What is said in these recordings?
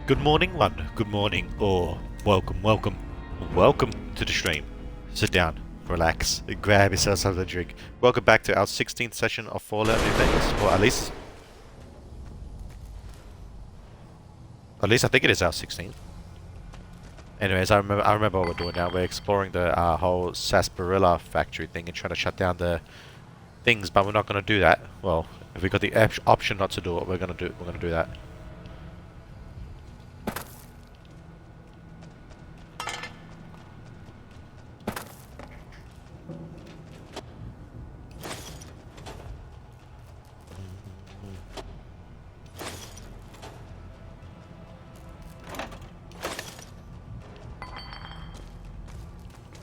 Good morning, one. Good morning, or welcome to the stream. Sit down, relax, grab yourself something to drink. Welcome back to our 16th session of Fallout New Vegas, or at least I think it is our 16th. Anyways, I remember what we're doing now. We're exploring the whole sarsaparilla factory thing and trying to shut down the things, but we're not going to do that. Well, if we got the option not to do it, we're going to do that.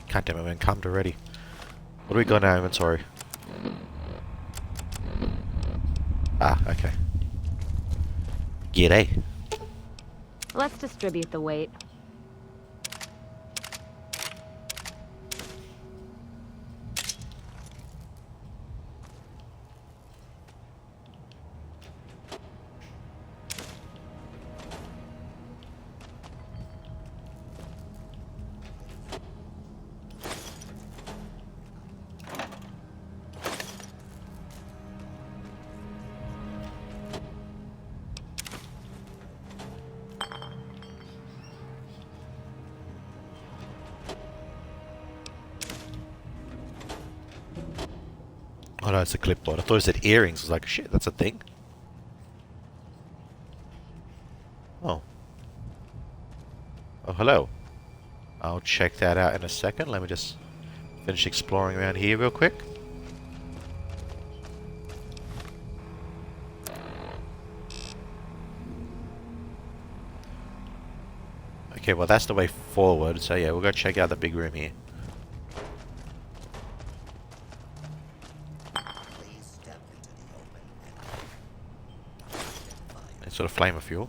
God damn it, man, calmed already. What do we got in our inventory? Ah, okay. G'day. Let's distribute the weight. Oh no, it's a clipboard. I thought it said earrings. I was like, shit, that's a thing. Oh. Oh, hello. I'll check that out in a second. Let me just finish exploring around here real quick. Okay, well that's the way forward. So yeah, we'll go check out the big room here. It's sort of flame of fuel.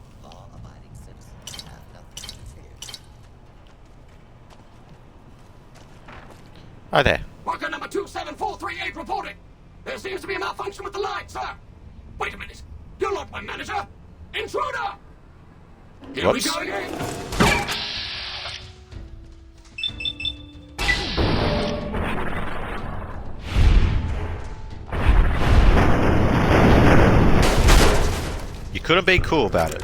Hi there. Worker number 27438 reporting. There seems to be a malfunction with the line, sir. Wait a minute. You're not my manager. Intruder! Here Whoops. we go again. You couldn't be cool about it.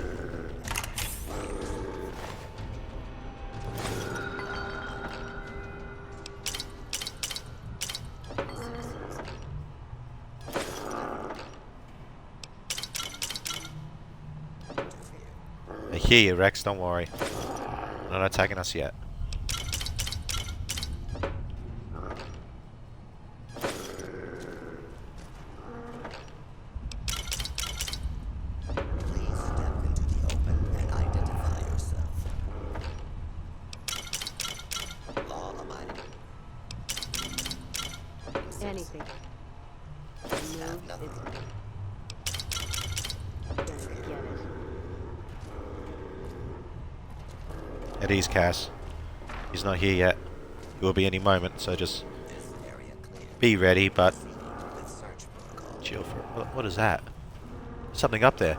I hear you, Rex, don't worry. They're not attacking us yet. Please step into the open and identify yourself. Law-abiding. Anything. Have nothing. Gonna get it. At ease, Cass. He's not here yet. He will be any moment, so just This area clear. be ready, but With search protocol. chill for it. What is that? Something up there.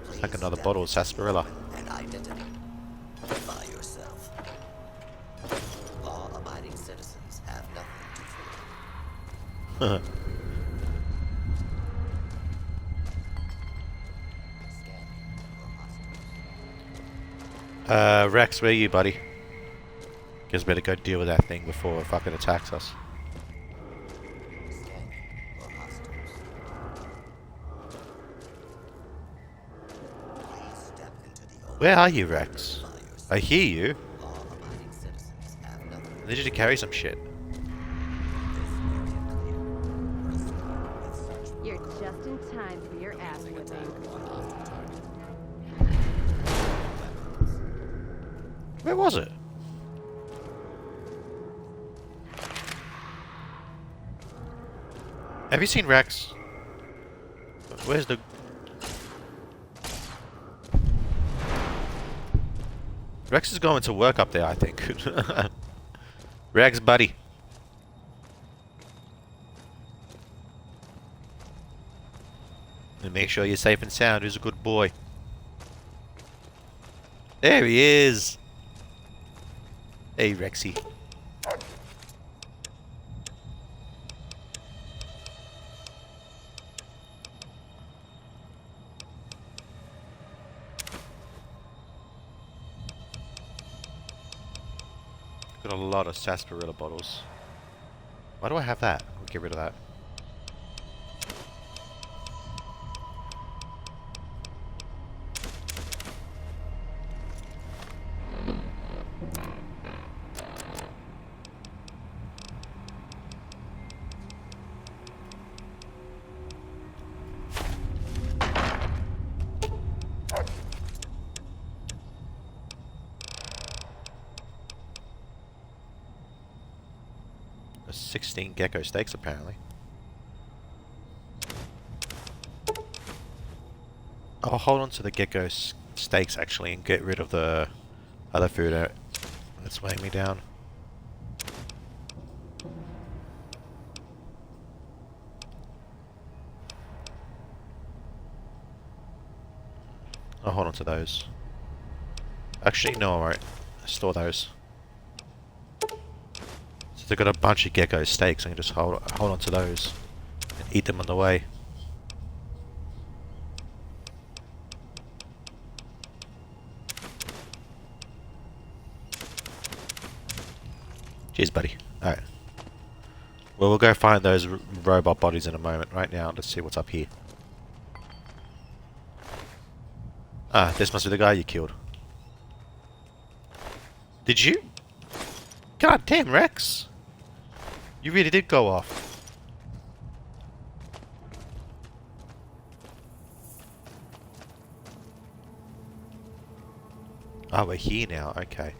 It's like Please another step bottle of into the sarsaparilla. open and identify yourself. Law-abiding citizens have nothing to fear. Scanning for hostiles. Rex, where are you, buddy? Guess we better go deal with that thing before it fucking attacks us. Scanning for hostiles. Please step into the open. Where are you, Rex? Identify yourself. I hear you. Law-abiding citizens have nothing I need you to carry some shit. This area clear. Proceed with search You're just in time for your ass whipping. on hostile target. Where was it? Have you seen Rex? Where's the... Rex is going to work up there, I think. Rex, buddy. And make sure you're safe and sound. Who's a good boy? There he is. Hey, Rexy. Got a lot of sarsaparilla bottles. Why do I have that? I'll get rid of that. There's 16 gecko steaks apparently. I'll hold on to the gecko steaks actually and get rid of the other food that's weighing me down. I'll hold on to those. Actually, no, I won't. Store those. So they've got a bunch of gecko steaks. I can just hold on to those and eat them on the way. Cheers, buddy. Alright. Well, we'll go find those robot bodies in a moment. Right now, let's see what's up here. Ah, this must be the guy you killed. Did you? God damn, Rex! You really did go off. Ah, we're here now. Okay.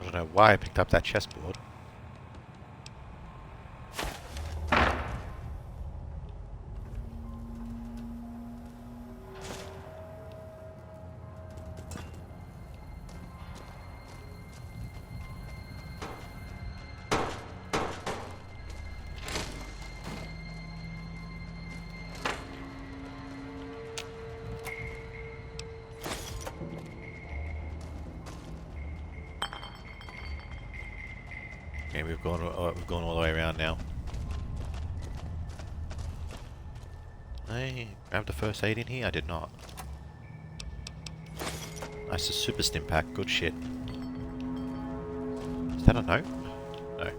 I don't know why I picked up that chessboard. Okay, we've gone all the way around now. I grabbed the first aid in here? I did not. Nice, a super stim pack. Good shit. Is that a note? No.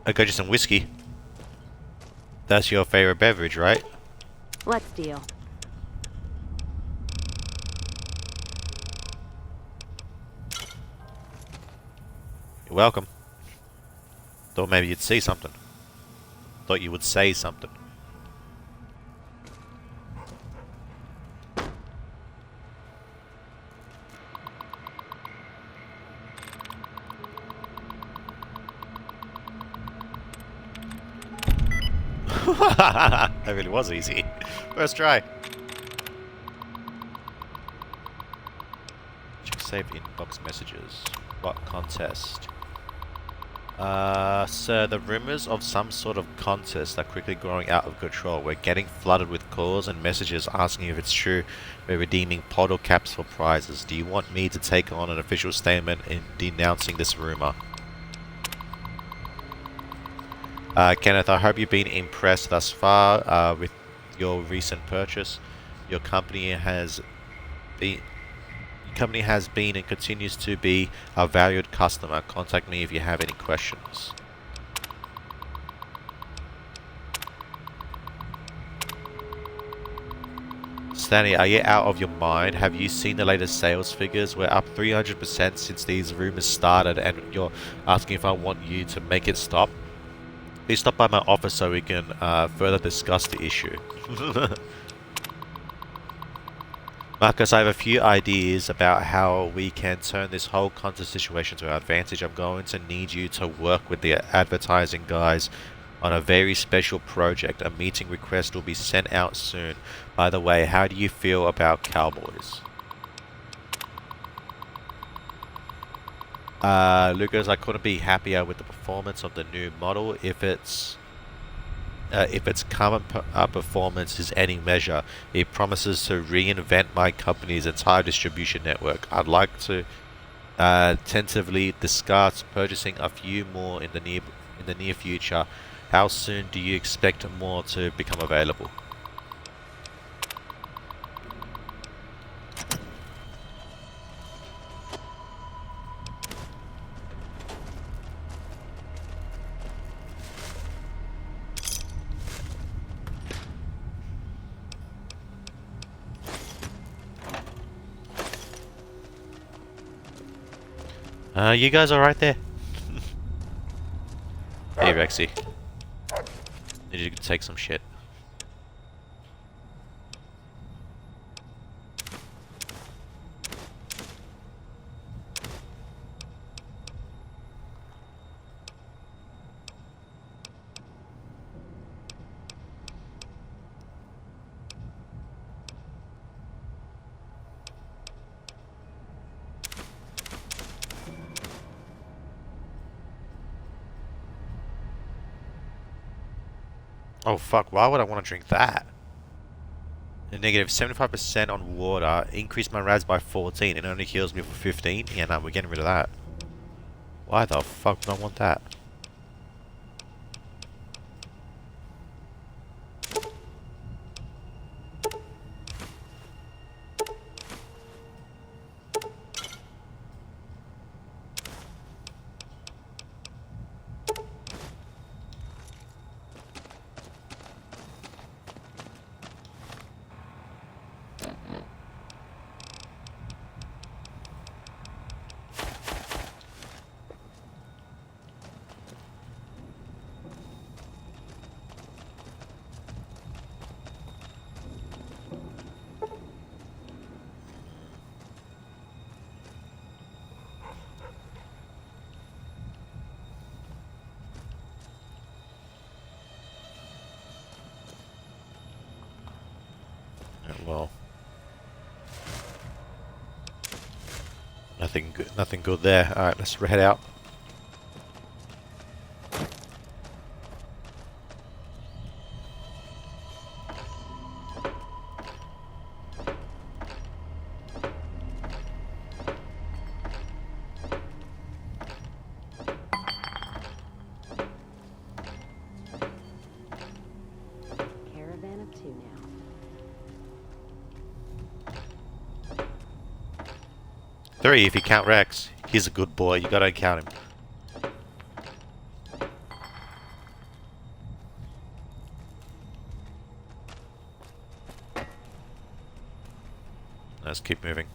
I got you some whiskey. That's your favorite beverage, right? Let's deal. You're welcome. Thought maybe you'd see something. Thought you would say something. That really was easy. First try. Check save inbox messages. What contest? Sir, the rumors of some sort of contest are quickly growing out of control. We're getting flooded with calls and messages asking if it's true we're redeeming pod or caps for prizes. Do you want me to take on an official statement in denouncing this rumor? Kenneth, I hope you've been impressed thus far with your recent purchase. Your company has been and continues to be a valued customer. Contact me if you have any questions. Stanley, are you out of your mind? Have you seen the latest sales figures? We're up 300% since these rumors started, and you're asking if I want you to make it stop? Please stop by my office so we can further discuss the issue. Marcus, I have a few ideas about how we can turn this whole contest situation to our advantage. I'm going to need you to work with the advertising guys on a very special project. A meeting request will be sent out soon. By the way, how do you feel about Cowboys? Lucas, I couldn't be happier with the performance of the new model. If its current performance is any measure, it promises to reinvent my company's entire distribution network. I'd like to tentatively discuss purchasing a few more in the near future. How soon do you expect more to become available? You guys are right there. Hey Rexy. Need you to take some shit. Oh fuck, why would I want to drink that? A negative 75% on water, increase my RAS by 14 and only heals me for 15? Yeah, no, we're getting rid of that. Why the fuck would I want that? Well, nothing good there. All right, let's head out. Caravan of two now. Three if you count Rex. He's a good boy. You gotta count him. Let's keep moving.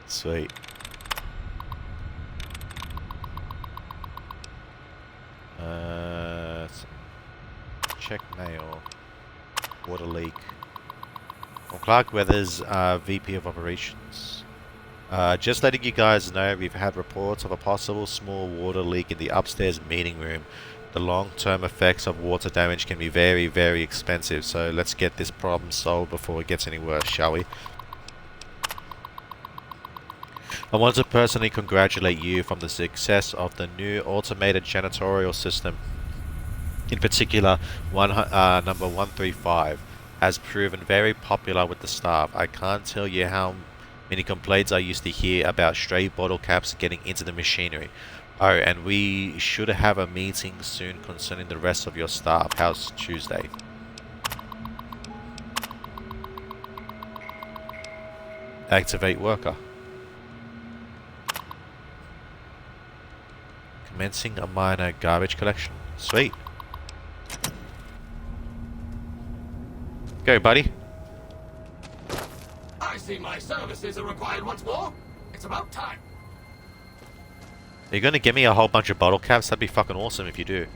Sweet. Check mail. Water leak. From Clark Weathers, VP of Operations. Just letting you guys know, we've had reports of a possible small water leak in the upstairs meeting room. The long-term effects of water damage can be very, very expensive, so let's get this problem solved before it gets any worse, shall we? I want to personally congratulate you from the success of the new automated janitorial system. In particular, number 135 has proven very popular with the staff. I can't tell you how many complaints I used to hear about stray bottle caps getting into the machinery. Oh, and we should have a meeting soon concerning the rest of your staff. How's Tuesday? Activate worker. Commencing a minor garbage collection. Sweet. Go, buddy. I see my services are required once more. It's about time. Are you going to give me a whole bunch of bottle caps? That'd be fucking awesome if you do.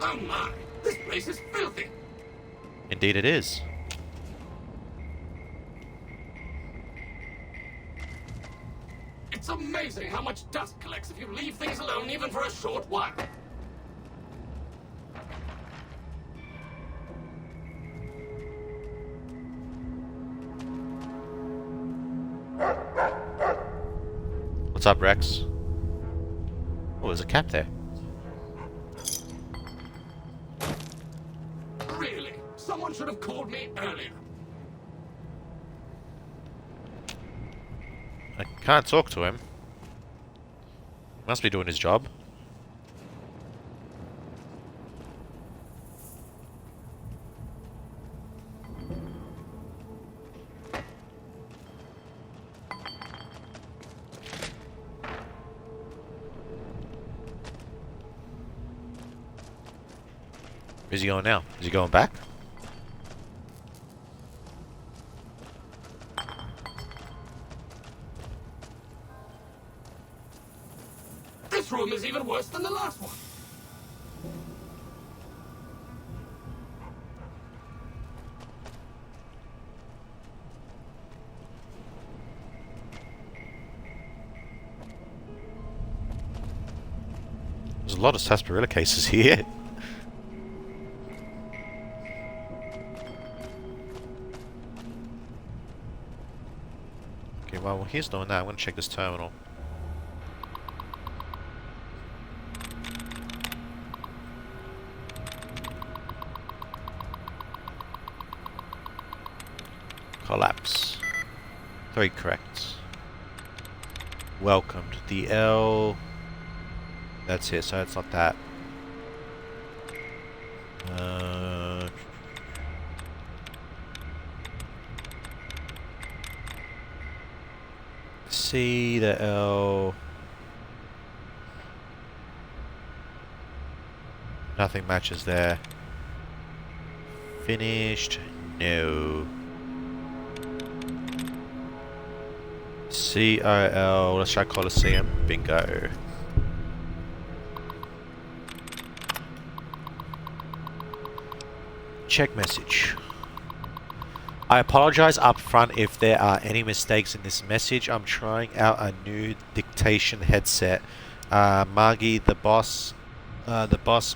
Oh my, this place is filthy. Indeed it is. It's amazing how much dust collects if you leave things alone even for a short while. What's up, Rex? Oh, there's a cap there. Really? Someone should have called me earlier. I can't talk to him. Must be doing his job. Where's he going now? Is he going back? This room is even worse than the last one. There's a lot of sarsaparilla cases here. Okay, well, he's doing that. I'm going to check this terminal. Collapse. 3 correct. Welcomed. The L... That's it, so it's not that. C, the L... Nothing matches there. Finished? No. C-O-L, let's try Coliseum. Bingo. Check message. I apologize up front if there are any mistakes in this message. I'm trying out a new dictation headset. Margie, the boss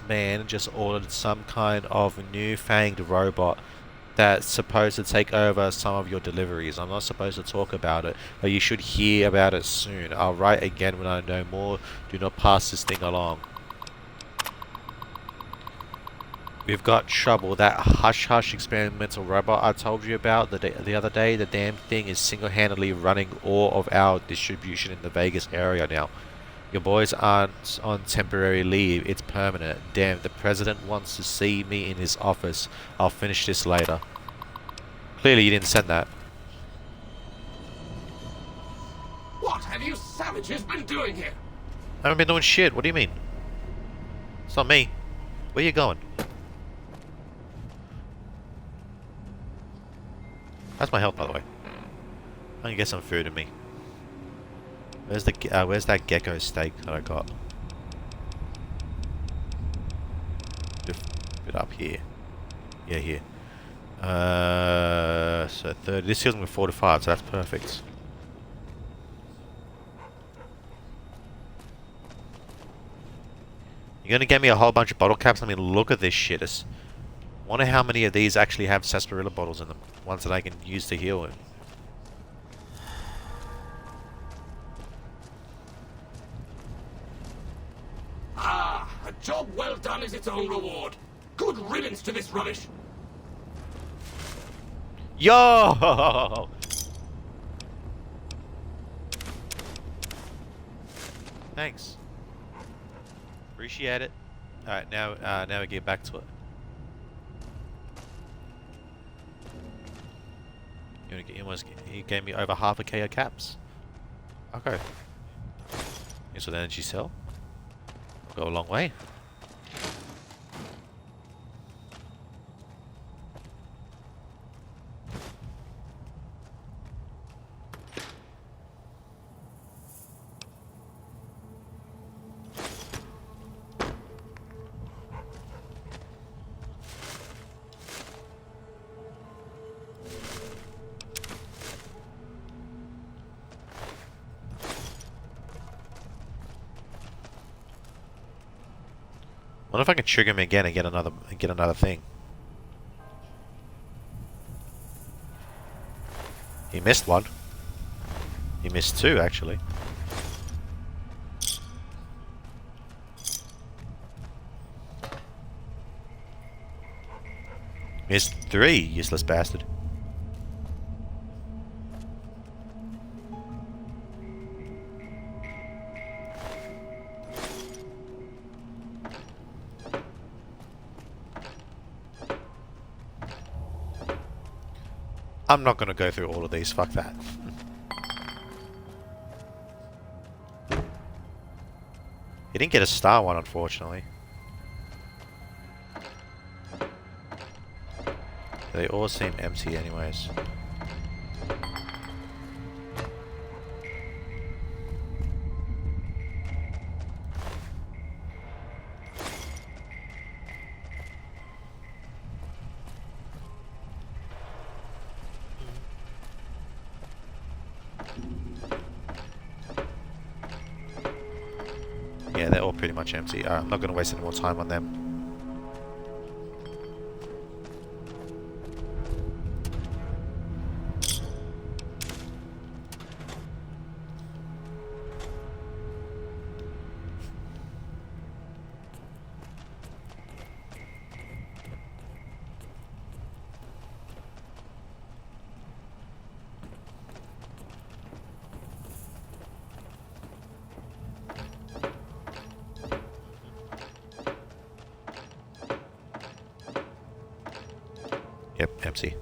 man, just ordered some kind of new fanged robot that's supposed to take over some of your deliveries. I'm not supposed to talk about it, but you should hear about it soon. I'll write again when I know more. Do not pass this thing along. We've got trouble. That Hush Hush experimental robot I told you about the other day, the damn thing is single-handedly running all of our distribution in the Vegas area now. Your boys aren't on temporary leave, it's permanent. Damn, the president wants to see me in his office. I'll finish this later. Clearly you didn't send that. What have you savages been doing here? I haven't been doing shit. What do you mean? It's not me. Where you going? That's my health, by the way. I can get some food in me. Where's the where's that gecko steak that I got? Lift it up here. Yeah, here. So 30. This heals me with 4 to 5, so that's perfect. You're gonna get me a whole bunch of bottle caps? I mean, look at this shit. Wonder how many of these actually have sarsaparilla bottles in them. Ones that I can use to heal with. Ah, a job well done is its own reward. Good riddance to this rubbish. Yo! Thanks. Appreciate it. Alright, now we get back to it. You gave me over half a K of caps. Okay. Here's an energy cell. Go a long way. Wonder if I can trigger him again and get another thing. He missed one. He missed 2 actually. Missed 3, useless bastard. I'm not gonna go through all of these, fuck that. He didn't get a star one, unfortunately. They all seem empty anyways. Yeah, they're all pretty much empty. I'm not going to waste any more time on them. Yep, empty.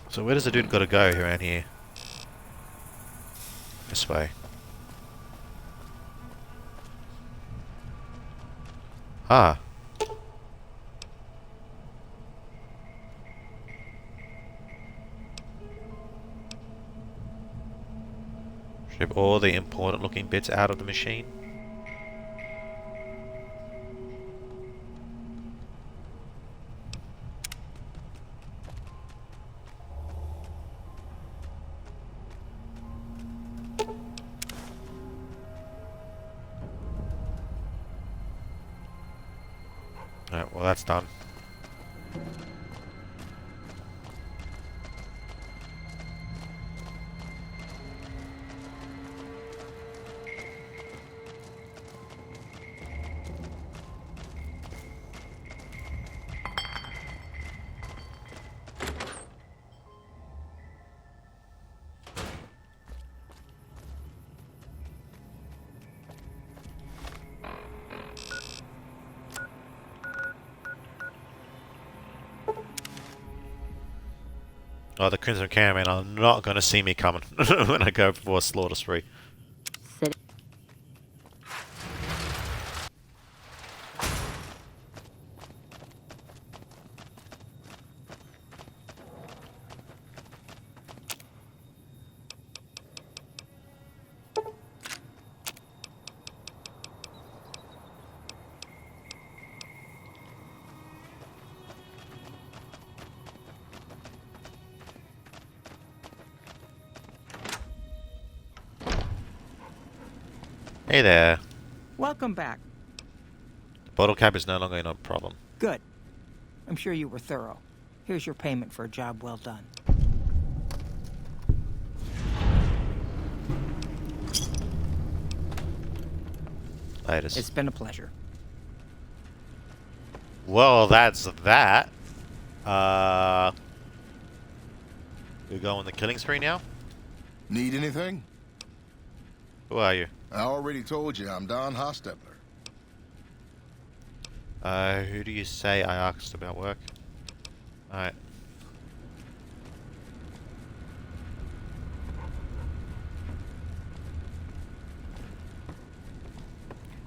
So where does the dude gotta go around here? This way. Ah. Strip all the important looking bits out of the machine. Alright, well that's done. Oh, the Crimson Caravan are not going to see me coming when I go for a slaughter spree. Sit. Hey there. Welcome back. The bottle cap is no longer a problem. Good. I'm sure you were thorough. Here's your payment for a job well done. Latest. It's been a pleasure. Well, that's that. We go on the killing spree now? Need anything? Who are you? I already told you, I'm Don Hostetler. Who do you say I asked about work? Alright.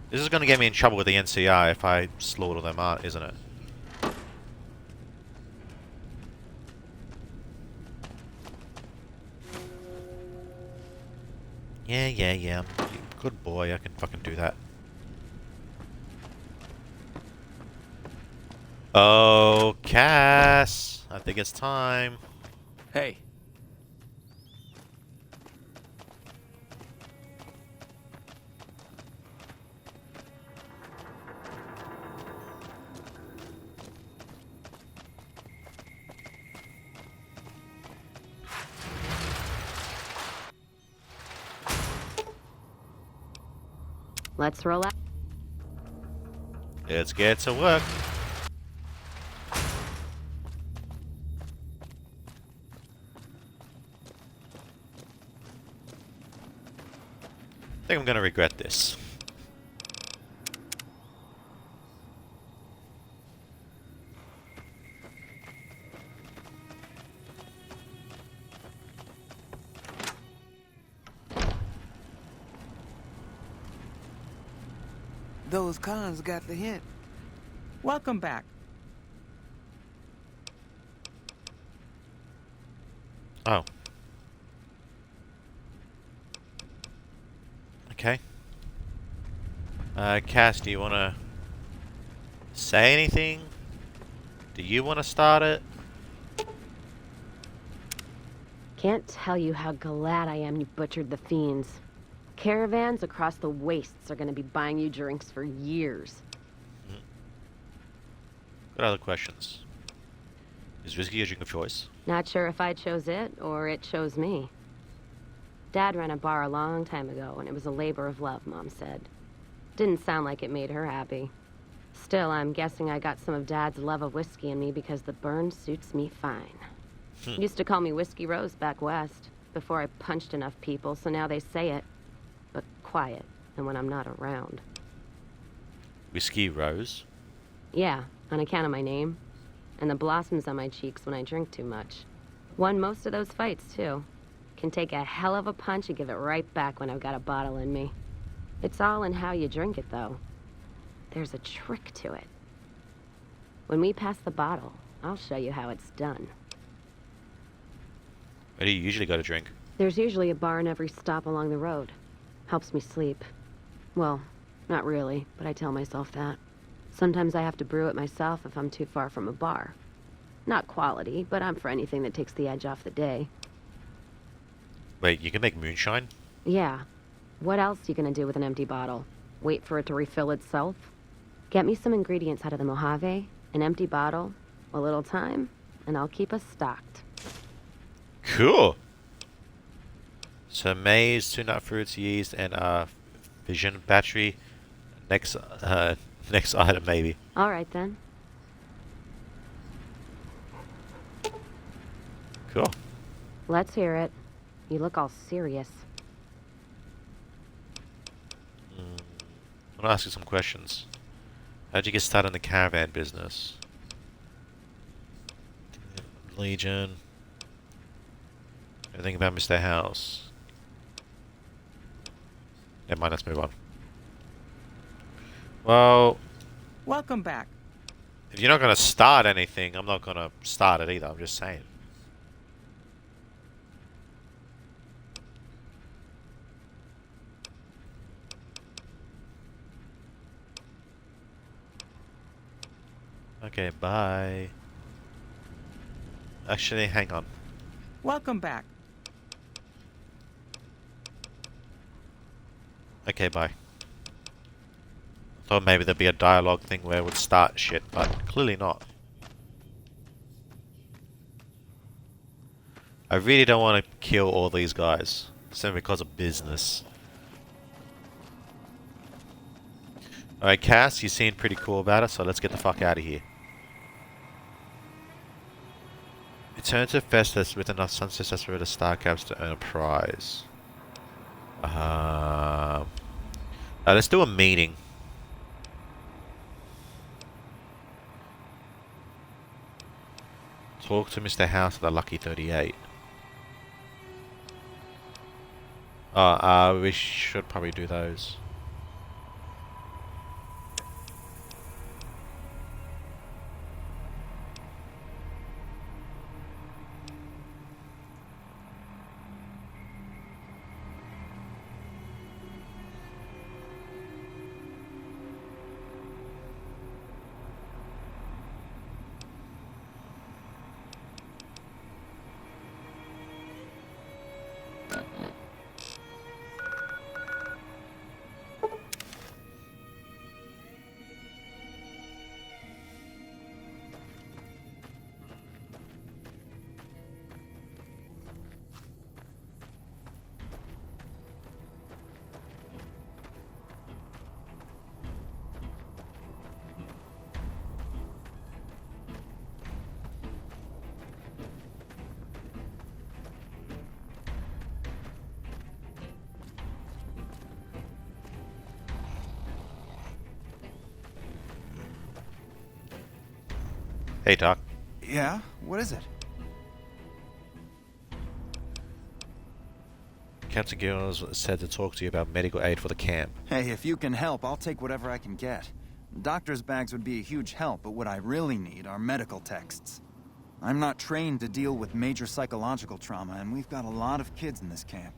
This is going to get me in trouble with the NCR if I slaughter them out, isn't it? Yeah. Good boy, I can fucking do that. Oh, Cass! I think it's time. Hey. Let's roll out. Let's get to work. I think I'm gonna regret this. Those cons got the hint. Welcome back. Oh. Okay. Cass, do you want to say anything? Do you want to start it? Can't tell you how glad I am you butchered the fiends. Caravans across the wastes are gonna be buying you drinks for years. What other questions? Is whiskey your drink of choice? Not sure if I chose it or it chose me. Dad ran a bar a long time ago, and it was a labor of love, Mom said. Didn't sound like it made her happy. Still, I'm guessing I got some of Dad's love of whiskey in me because the burn suits me fine. Used to call me Whiskey Rose back west, before I punched enough people, so now they say it. But quiet, and when I'm not around. Whiskey Rose? Yeah, on account of my name. And the blossoms on my cheeks when I drink too much. Won most of those fights, too. Can take a hell of a punch and give it right back when I've got a bottle in me. It's all in how you drink it, though. There's a trick to it. When we pass the bottle, I'll show you how it's done. Where do you usually go to drink? There's usually a bar in every stop along the road. Helps me sleep. Well, not really, but I tell myself that. Sometimes I have to brew it myself if I'm too far from a bar. Not quality, but I'm for anything that takes the edge off the day. Wait, you can make moonshine? Yeah. What else you gonna do with an empty bottle? Wait for it to refill itself? Get me some ingredients out of the Mojave, an empty bottle, a little time, and I'll keep us stocked. Cool! So maize, 2 nut fruits, yeast, and fission battery. Next item maybe. All right then. Cool. Let's hear it. You look all serious. I want to ask you some questions. How'd you get started in the caravan business? Legion. Anything about Mr. House? Never mind, let's move on. Well, Welcome back. if you're not going to start anything, I'm not going to start it either. I'm just saying. Okay, bye. Actually, hang on. Welcome back. Okay, bye. Thought maybe there'd be a dialogue thing where it would start shit, but clearly not. I really don't want to kill all these guys, simply because of business. Alright, Cass, you seem pretty cool about it, so let's get the fuck out of here. Return to Festus with enough Sunset Sarsaparilla star caps to earn a prize. Let's do a meeting. Talk to Mr. House of the Lucky 38. We should probably do those. Hey, Doc. Yeah? What is it? Captain Gills said to talk to you about medical aid for the camp. Hey, if you can help, I'll take whatever I can get. Doctor's bags would be a huge help, but what I really need are medical texts. I'm not trained to deal with major psychological trauma, and we've got a lot of kids in this camp.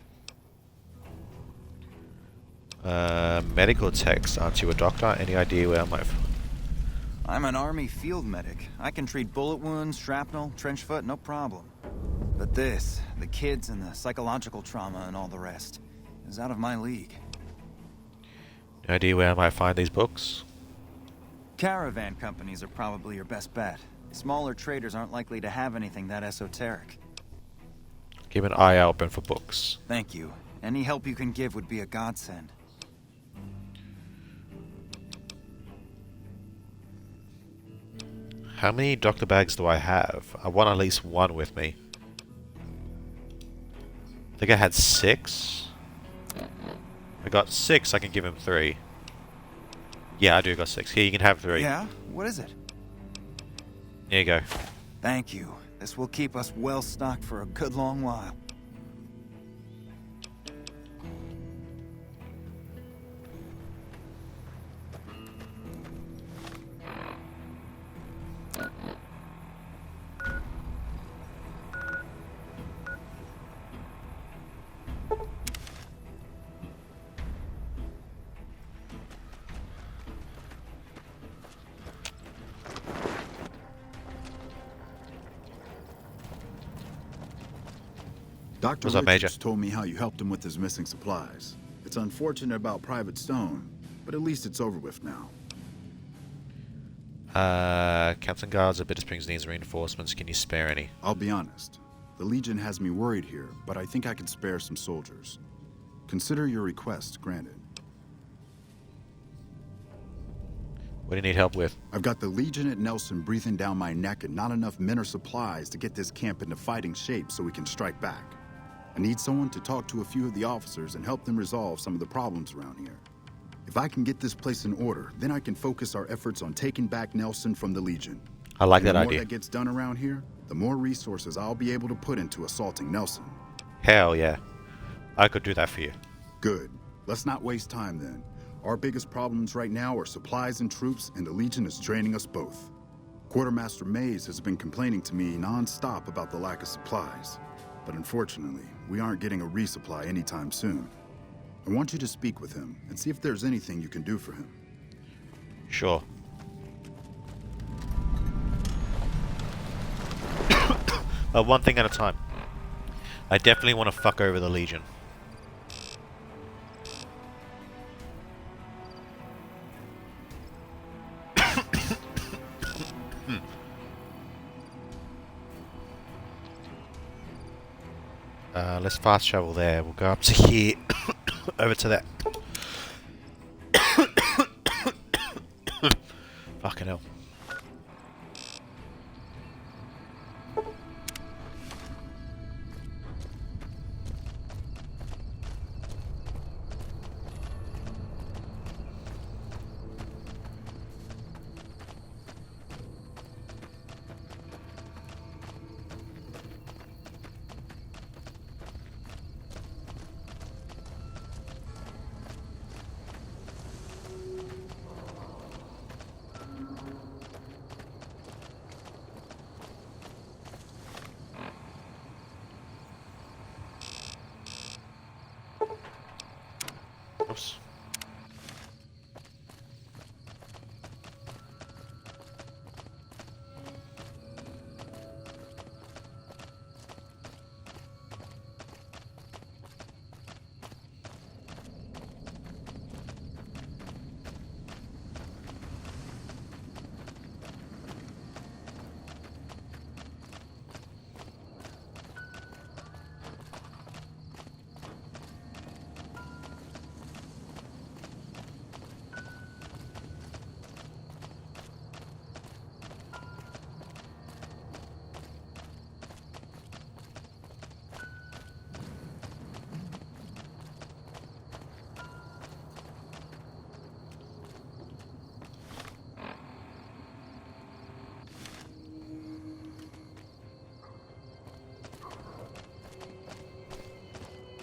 Medical text. Aren't you a doctor? Any idea where I might... I'm an Army field medic. I can treat bullet wounds, shrapnel, trench foot, no problem. But this, the kids and the psychological trauma and all the rest, is out of my league. Any idea where I might find these books? Caravan companies are probably your best bet. Smaller traders aren't likely to have anything that esoteric. Keep an eye open for books. Thank you. Any help you can give would be a godsend. How many doctor bags do I have? I want at least one with me. I think I had 6. I got 6, I can give him 3. Yeah, I do got 6. Here, you can have 3. Yeah? What is it? Here you go. Thank you. This will keep us well stocked for a good long while. Dr. What's up, Major? Richards told me how you helped him with his missing supplies. It's unfortunate about Private Stone, but at least it's over with now. Captain Guards of Bitter Springs needs reinforcements. Can you spare any? I'll be honest. The Legion has me worried here, but I think I can spare some soldiers. Consider your request granted. What do you need help with? I've got the Legion at Nelson breathing down my neck and not enough men or supplies to get this camp into fighting shape so we can strike back. I need someone to talk to a few of the officers and help them resolve some of the problems around here. If I can get this place in order, then I can focus our efforts on taking back Nelson from the Legion. I like that The more idea. that gets done around here, the more resources I'll be able to put into assaulting Nelson. Hell yeah. I could do that for you. Good. Let's not waste time then. Our biggest problems right now are supplies and troops, and the Legion is draining us both. Quartermaster Mays has been complaining to me non-stop about the lack of supplies. But unfortunately, we aren't getting a resupply anytime soon. I want you to speak with him and see if there's anything you can do for him. Sure. But one thing at a time. I definitely want to fuck over the Legion. Let's fast travel there. We'll go up to here, over to that. Fucking hell. Oops.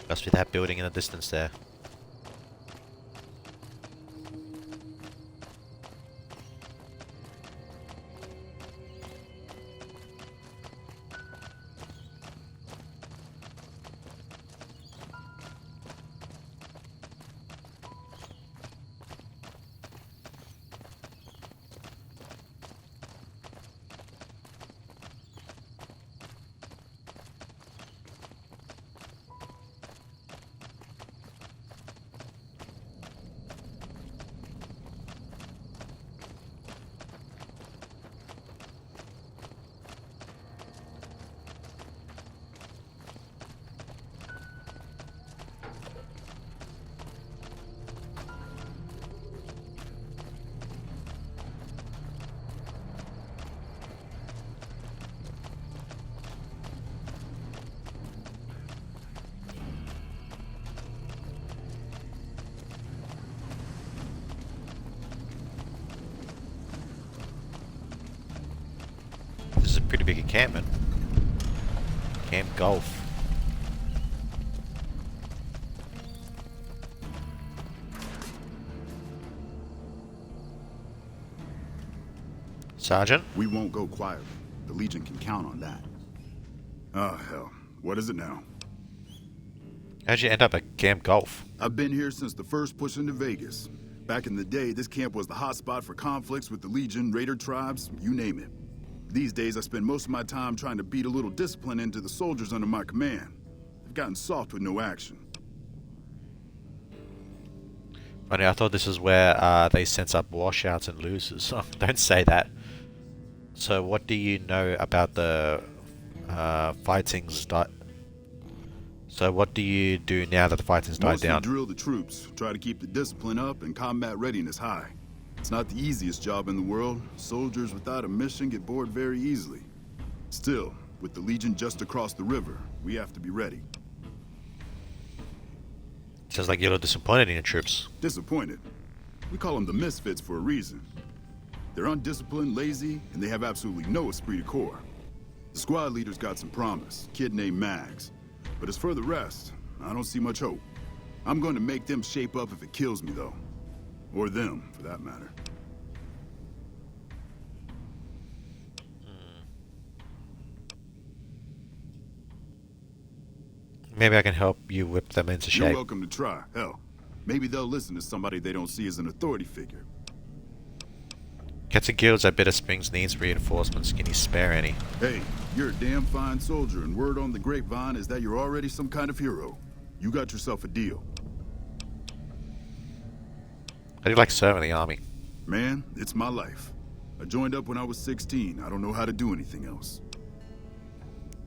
Must be that building in the distance there. This is a pretty big encampment. Camp Golf. Sergeant? We won't go quietly. The Legion can count on that. Oh, hell. What is it now? How'd you end up at Camp Golf? I've been here since the first push into Vegas. Back in the day, this camp was the hotspot for conflicts with the Legion, Raider tribes, you name it. These days, I spend most of my time trying to beat a little discipline into the soldiers under my command. They've gotten soft with no action. Funny, I thought this is where they sense up washouts and losers. Oh, don't say that. So what do you know about the fightings? So what do you do now that the fighting's died Mostly down? drill the troops, try to keep the discipline up and combat readiness high. It's not the easiest job in the world. Soldiers without a mission get bored very easily. Still, with the Legion just across the river, we have to be ready. Sounds like you're a little disappointed in your troops. Disappointed. We call them the Misfits for a reason. They're undisciplined, lazy, and they have absolutely no esprit de corps. The squad leader's got some promise, kid named Mags. But as for the rest, I don't see much hope. I'm going to make them shape up if it kills me, though. Or them, for that matter. Maybe I can help you whip them into You're shape. welcome to try. Hell, maybe they'll listen to somebody they don't see as an authority figure. Captain Guilds at Bitter Springs needs reinforcements. Can you spare any? Hey, you're a damn fine soldier, and word on the grapevine is that you're already some kind of hero. You got yourself a deal. I do like serving the army. Man, it's my life. I joined up when I was 16. I don't know how to do anything else.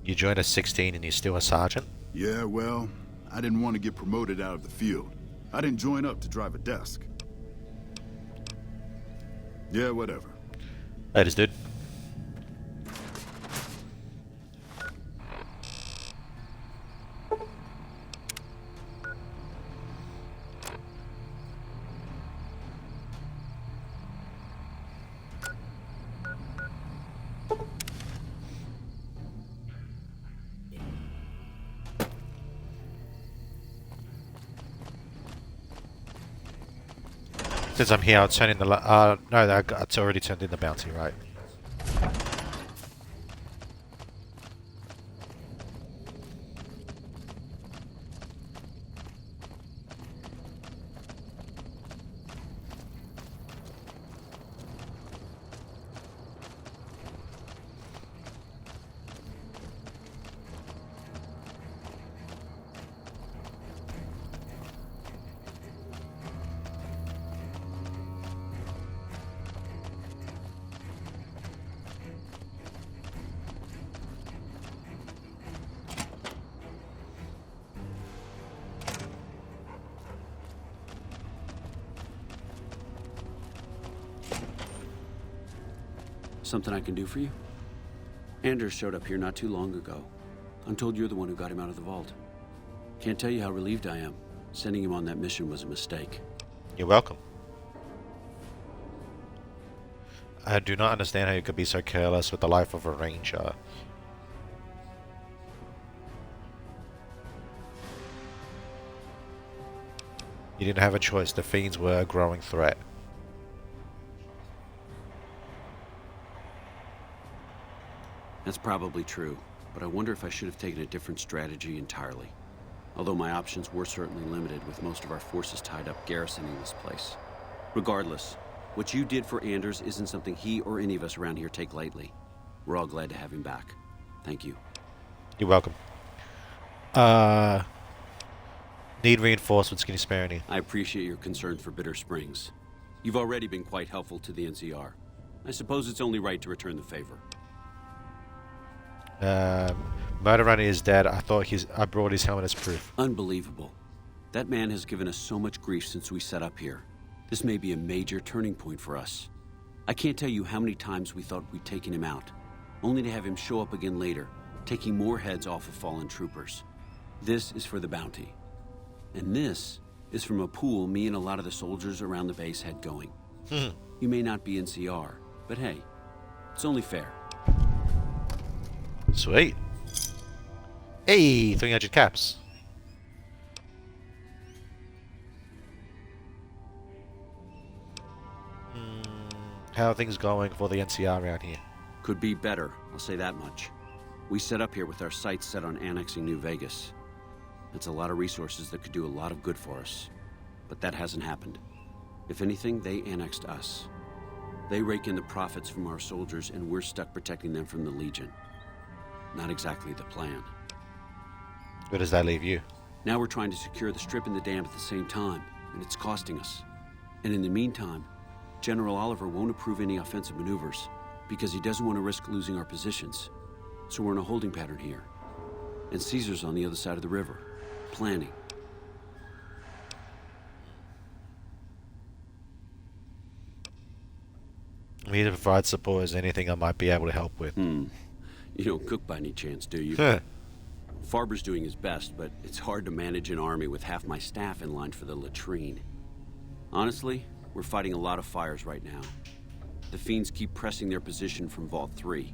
You joined at 16 and you're still a sergeant? Yeah, well, I didn't want to get promoted out of the field. I didn't join up to drive a desk. Yeah, whatever. Latest, dude. Since I'm here, I'll turn in the... no, it's already turned in the bounty, right? Something I can do for you? Anders showed up here not too long ago. I'm told you're the one who got him out of the vault. Can't tell you how relieved I am. Sending him on that mission was a mistake. You're welcome. I do not understand how you could be so careless with the life of a ranger. You didn't have a choice. The fiends were a growing threat. That's probably true, but I wonder if I should have taken a different strategy entirely. Although my options were certainly limited, with most of our forces tied up garrisoning this place. Regardless, what you did for Anders isn't something he or any of us around here take lightly. We're all glad to have him back. Thank you. You're welcome. Need reinforcements. Can you spare any? I appreciate your concern for Bitter Springs. You've already been quite helpful to the NCR. I suppose it's only right to return the favor. Murder Runner is dead. I brought his helmet as proof. Unbelievable. That man has given us so much grief since we set up here. This may be a major turning point for us. I can't tell you how many times we thought we'd taken him out, only to have him show up again later, taking more heads off of fallen troopers. This is for the bounty. And this is from a pool me and a lot of the soldiers around the base had going. You may not be NCR, but hey, it's only fair. Sweet. Hey, 300 caps. How are things going for the NCR around here? Could be better, I'll say that much. We set up here with our sights set on annexing New Vegas. That's a lot of resources that could do a lot of good for us. But that hasn't happened. If anything, they annexed us. They rake in the profits from our soldiers, and we're stuck protecting them from the Legion. Not exactly the plan. Where does that leave you? Now we're trying to secure the strip and the dam at the same time, and it's costing us. And in the meantime, General Oliver won't approve any offensive maneuvers, because he doesn't want to risk losing our positions. So we're in a holding pattern here. And Caesar's on the other side of the river, planning. I need to provide support as anything I might be able to help with. You don't cook by any chance, do you? Farber's doing his best, but it's hard to manage an army with half my staff in line for the latrine. Honestly, we're fighting a lot of fires right now. The fiends keep pressing their position from Vault 3.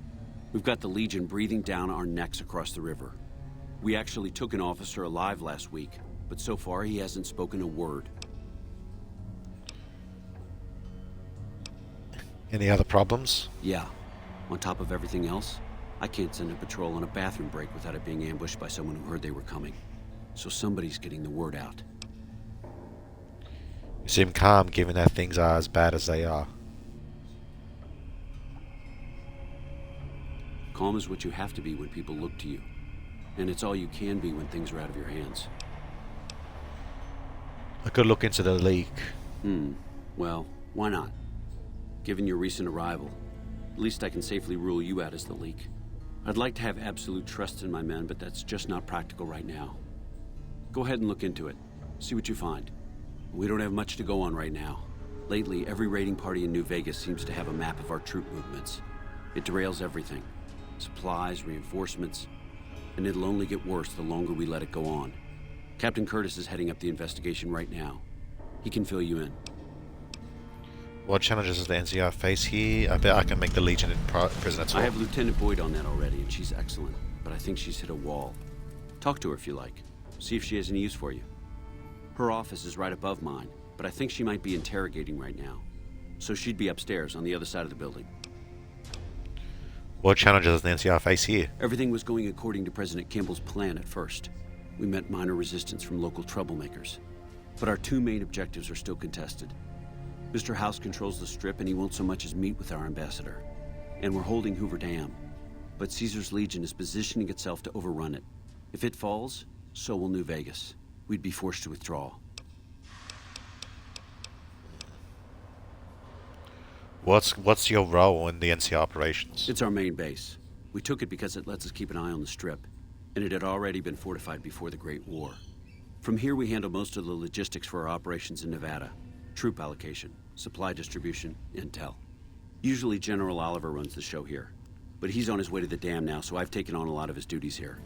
We've got the Legion breathing down our necks across the river. We actually took an officer alive last week, but so far he hasn't spoken a word. Any other problems? Yeah. On top of everything else, I can't send a patrol on a bathroom break without it being ambushed by someone who heard they were coming. So somebody's getting the word out. You seem calm given that things are as bad as they are. Calm is what you have to be when people look to you. And it's all you can be when things are out of your hands. I could look into the leak. Well, why not? Given your recent arrival, at least I can safely rule you out as the leak. I'd like to have absolute trust in my men, but that's just not practical right now. Go ahead and look into it. See what you find. We don't have much to go on right now. Lately, every raiding party in New Vegas seems to have a map of our troop movements. It derails everything. Supplies, reinforcements, and it'll only get worse the longer we let it go on. Captain Curtis is heading up the investigation right now. He can fill you in. What challenges does the NCR face here? I bet I can make the Legion in prison at all. I have Lieutenant Boyd on that already, and she's excellent, but I think she's hit a wall. Talk to her if you like. See if she has any use for you. Her office is right above mine, but I think she might be interrogating right now. So she'd be upstairs on the other side of the building. What challenges does the NCR face here? Everything was going according to President Kimball's plan at first. We met minor resistance from local troublemakers. But our two main objectives are still contested. Mr. House controls the Strip, and he won't so much as meet with our ambassador. And we're holding Hoover Dam. But Caesar's Legion is positioning itself to overrun it. If it falls, so will New Vegas. We'd be forced to withdraw. What's your role in the NCR operations? It's our main base. We took it because it lets us keep an eye on the Strip, and it had already been fortified before the Great War. From here, we handle most of the logistics for our operations in Nevada. Troop allocation, supply distribution, intel. Usually General Oliver runs the show here, but he's on his way to the dam now, so I've taken on a lot of his duties here.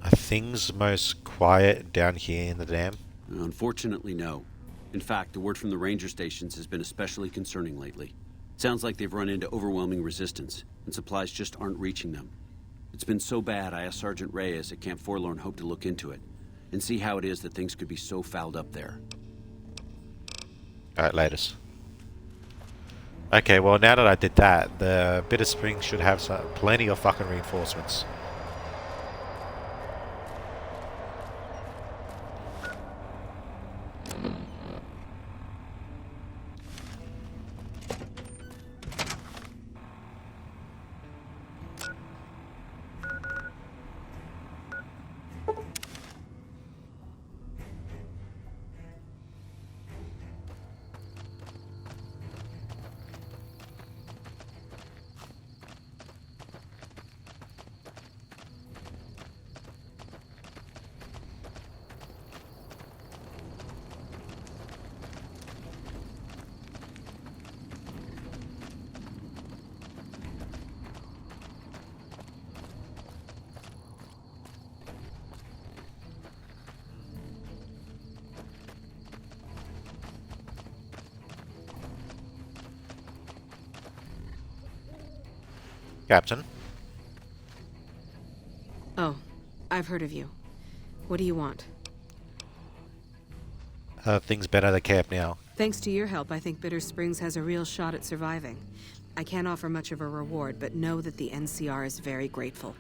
Are things most quiet down here in the dam? Unfortunately, no. In fact, the word from the ranger stations has been especially concerning lately. Sounds like they've run into overwhelming resistance, and supplies just aren't reaching them. It's been so bad, I asked Sergeant Reyes at Camp Forlorn Hope to look into it, and see how it is that things could be so fouled up there. Alright, latest. Okay, well now that I did that, the Bitter Springs should have plenty of fucking reinforcements. Captain? Oh, I've heard of you. What do you want? Things better at the camp now. Thanks to your help, I think Bitter Springs has a real shot at surviving. I can't offer much of a reward, but know that the NCR is very grateful.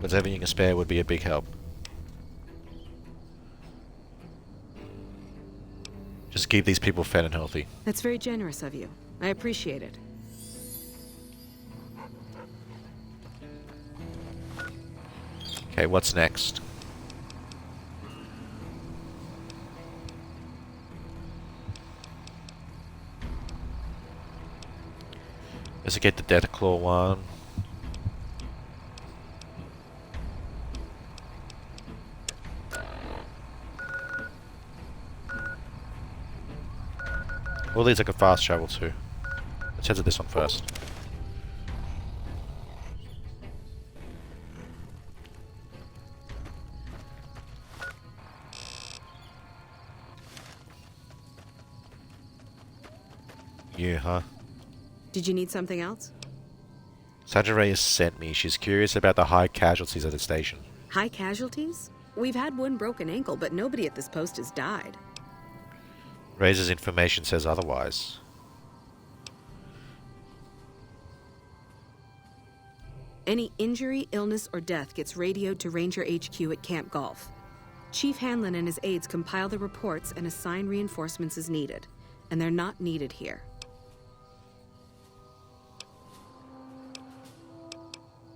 Whatever you can spare would be a big help. Just keep these people fed and healthy. That's very generous of you. I appreciate it. Okay, what's next? Let's get the Deathclaw one. All these I can fast travel to. Let's head to this one first. you, huh? Did you need something else? Sergeant Reyes sent me. She's curious about the high casualties at the station. High casualties? We've had one broken ankle, but nobody at this post has died. Reyes' information says otherwise. Any injury, illness, or death gets radioed to Ranger HQ at Camp Golf. Chief Hanlon and his aides compile the reports and assign reinforcements as needed. And they're not needed here.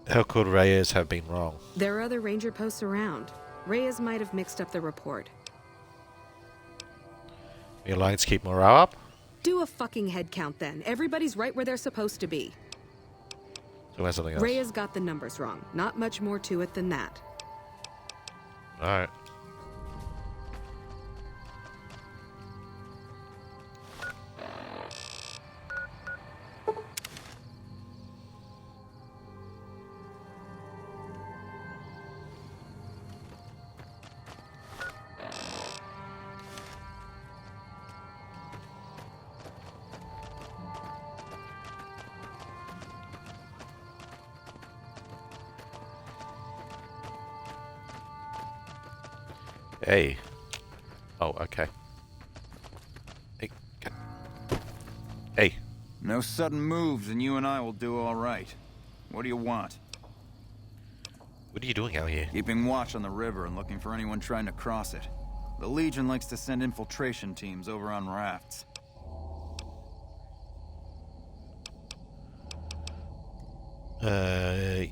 How could Reyes have been wrong? There are other Ranger posts around. Reyes might have mixed up the report. The Alliance keep morale up? Do a fucking head count then. Everybody's right where they're supposed to be. So that's something else. Reyes got the numbers wrong. Not much more to it than that. Alright. Hey. Oh, okay. Hey. Hey. No sudden moves and you and I will do all right. What do you want? What are you doing out here? Keeping watch on the river and looking for anyone trying to cross it. The Legion likes to send infiltration teams over on rafts. I'd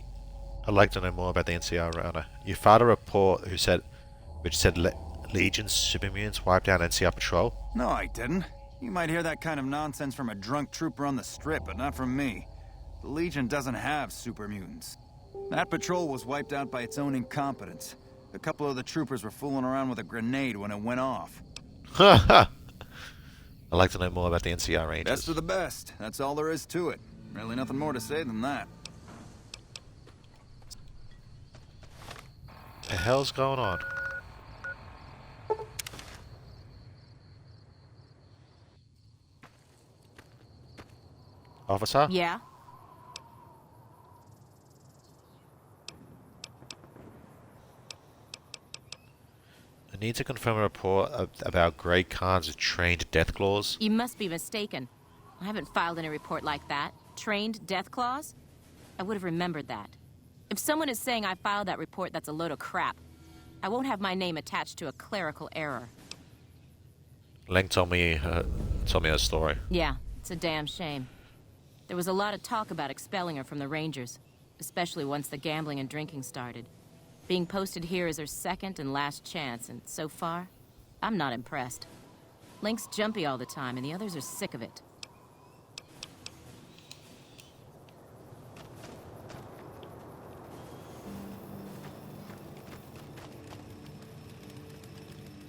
like to know more about the NCR router. You filed a report which said Legion's supermutants wiped out NCR patrol? No, I didn't. You might hear that kind of nonsense from a drunk trooper on the strip, but not from me. The Legion doesn't have supermutants. That patrol was wiped out by its own incompetence. A couple of the troopers were fooling around with a grenade when it went off. I'd like to know more about the NCR Rangers. Best of the best. That's all there is to it. Really nothing more to say than that. The hell's going on? Officer? Yeah? I need to confirm a report about Grey Khan's trained death claws. You must be mistaken. I haven't filed any report like that. Trained death claws? I would have remembered that. If someone is saying I filed that report, that's a load of crap. I won't have my name attached to a clerical error. Leng told me her story. Yeah, it's a damn shame. There was a lot of talk about expelling her from the Rangers, especially once the gambling and drinking started. Being posted here is her second and last chance, and so far, I'm not impressed. Link's jumpy all the time, and the others are sick of it.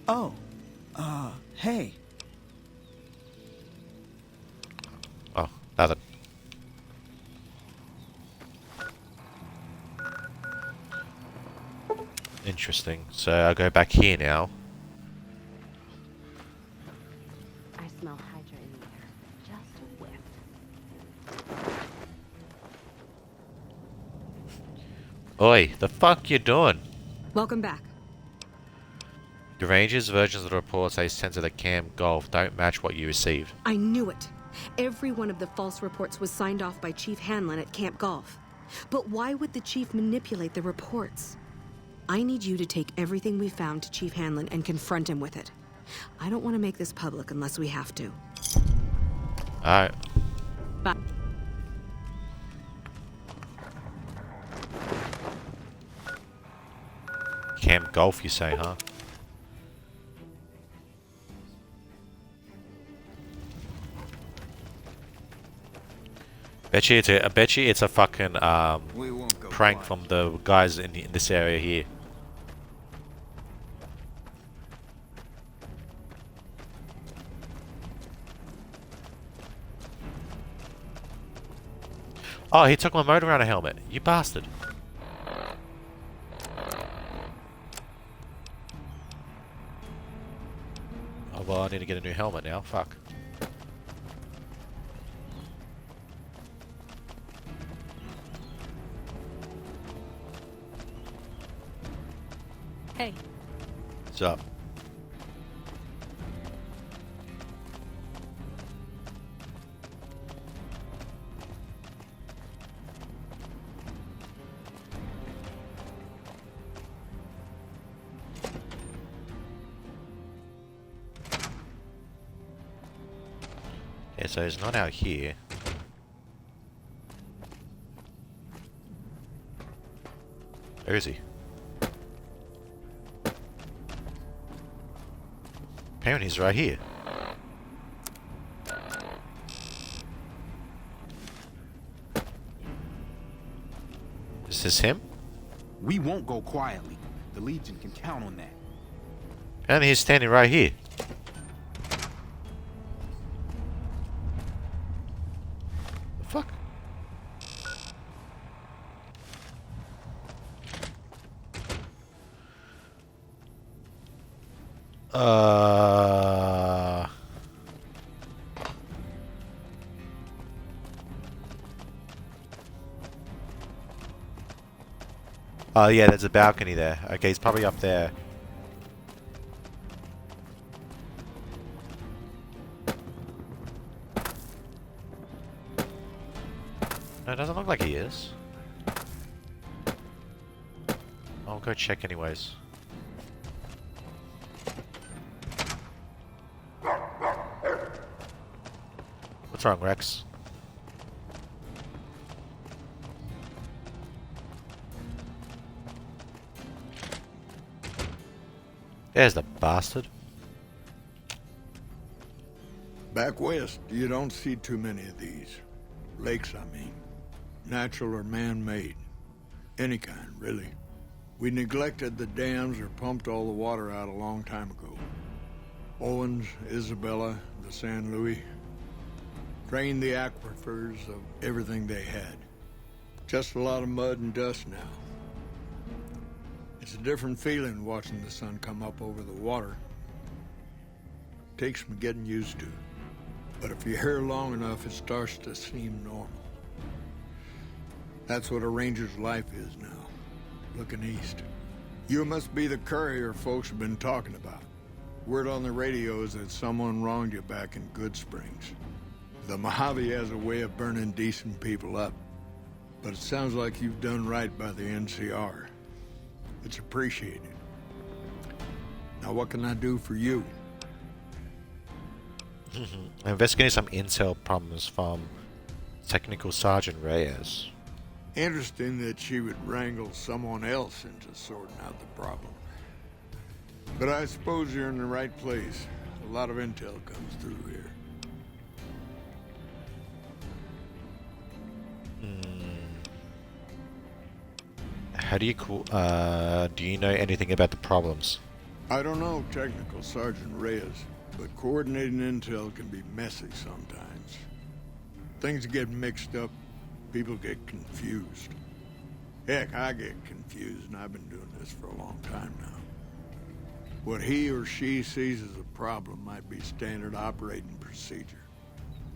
Oh, hey. Oh, nothing. Interesting. So I'll go back here now. I smell Hydra in the air. Just a whiff. Oi, the fuck you doing? Welcome back. The Rangers' versions of the reports they sent to the Camp Golf don't match what you received. I knew it. Every one of the false reports was signed off by Chief Hanlon at Camp Golf. But why would the Chief manipulate the reports? I need you to take everything we found to Chief Hanlon and confront him with it. I don't want to make this public unless we have to. Alright. Bye. Camp Golf, you say, huh? I bet you it's a fucking prank from the guys in this area here. Oh, he took my motor around a helmet. You bastard. Oh, well, I need to get a new helmet now. Fuck. Hey. What's up? Yeah, so he's not out here. Where is he? Apparently he's right here. Is this him? We won't go quietly. The Legion can count on that. Apparently he's standing right here. The fuck? Oh yeah, there's a balcony there. Okay, he's probably up there. No, it doesn't look like he is. I'll go check anyways. What's wrong, Rex? There's the bastard. Back west, you don't see too many of these. Lakes, I mean. Natural or man-made. Any kind, really. We neglected the dams or pumped all the water out a long time ago. Owens, Isabella, the San Luis. Drained the aquifers of everything they had. Just a lot of mud and dust now. It's a different feeling watching the sun come up over the water. Takes some getting used to. But if you're here long enough, it starts to seem normal. That's what a ranger's life is now, looking east. You must be the courier folks have been talking about. Word on the radio is that someone wronged you back in Good Springs. The Mojave has a way of burning decent people up. But it sounds like you've done right by the NCR. It's appreciated. Now what can I do for you? I'm investigating some intel problems from Technical Sergeant Reyes. Interesting that she would wrangle someone else into sorting out the problem. But I suppose you're in the right place. A lot of intel comes through here. How do you know anything about the problems? I don't know, Technical Sergeant Reyes, but coordinating intel can be messy sometimes. Things get mixed up, people get confused. Heck, I get confused, and I've been doing this for a long time now. What he or she sees as a problem might be standard operating procedure.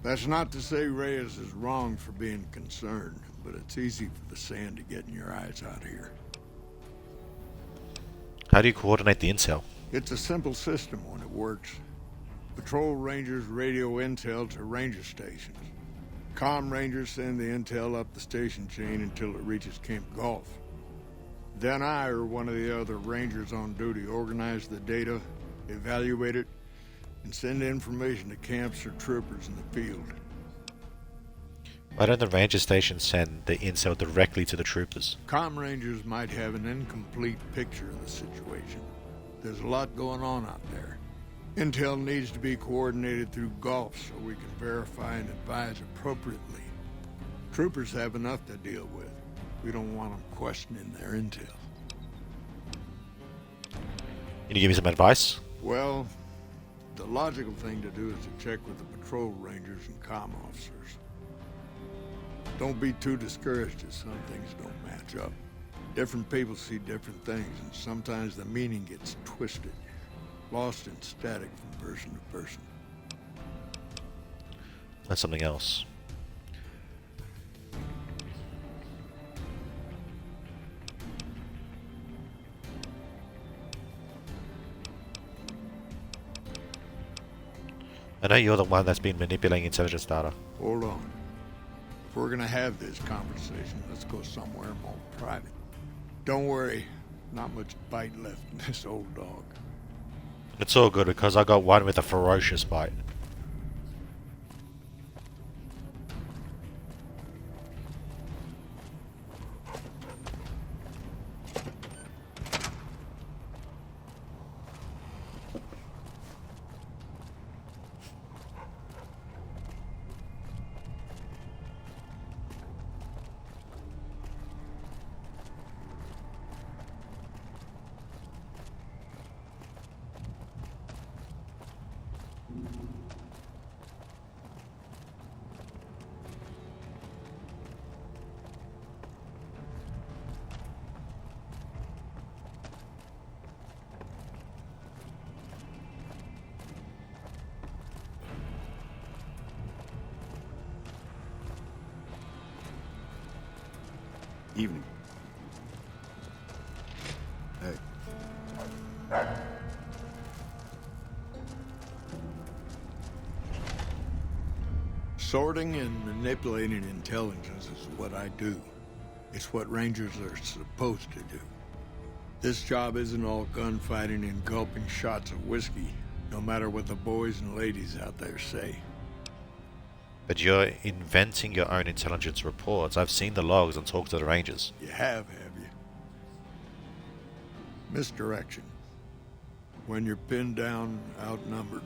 That's not to say Reyes is wrong for being concerned, but it's easy for the sand to get in your eyes out here. How do you coordinate the intel? It's a simple system when it works. Patrol rangers radio intel to ranger stations. Comm rangers send the intel up the station chain until it reaches Camp Gulf. Then I or one of the other rangers on duty organize the data, evaluate it, and send information to camps or troopers in the field. Why don't the ranger stations send the intel directly to the troopers? Comm rangers might have an incomplete picture of the situation. There's a lot going on out there. Intel needs to be coordinated through Gulf so we can verify and advise appropriately. Troopers have enough to deal with. We don't want them questioning their intel. Can you give me some advice? Well, the logical thing to do is to check with the patrol rangers and comm officers. Don't be too discouraged if some things don't match up. Different people see different things, and sometimes the meaning gets twisted, lost in static from person to person. That's something else. I know you're the one that's been manipulating intelligence data. Hold on. If we're gonna have this conversation, let's go somewhere more private. Don't worry, not much bite left in this old dog. It's all good because I got one with a ferocious bite. Evening. Hey. Sorting and manipulating intelligence is what I do. It's what Rangers are supposed to do. This job isn't all gunfighting and gulping shots of whiskey, no matter what the boys and ladies out there say. But you're inventing your own intelligence reports. I've seen the logs and talked to the Rangers. You have you? Misdirection. When you're pinned down, outnumbered,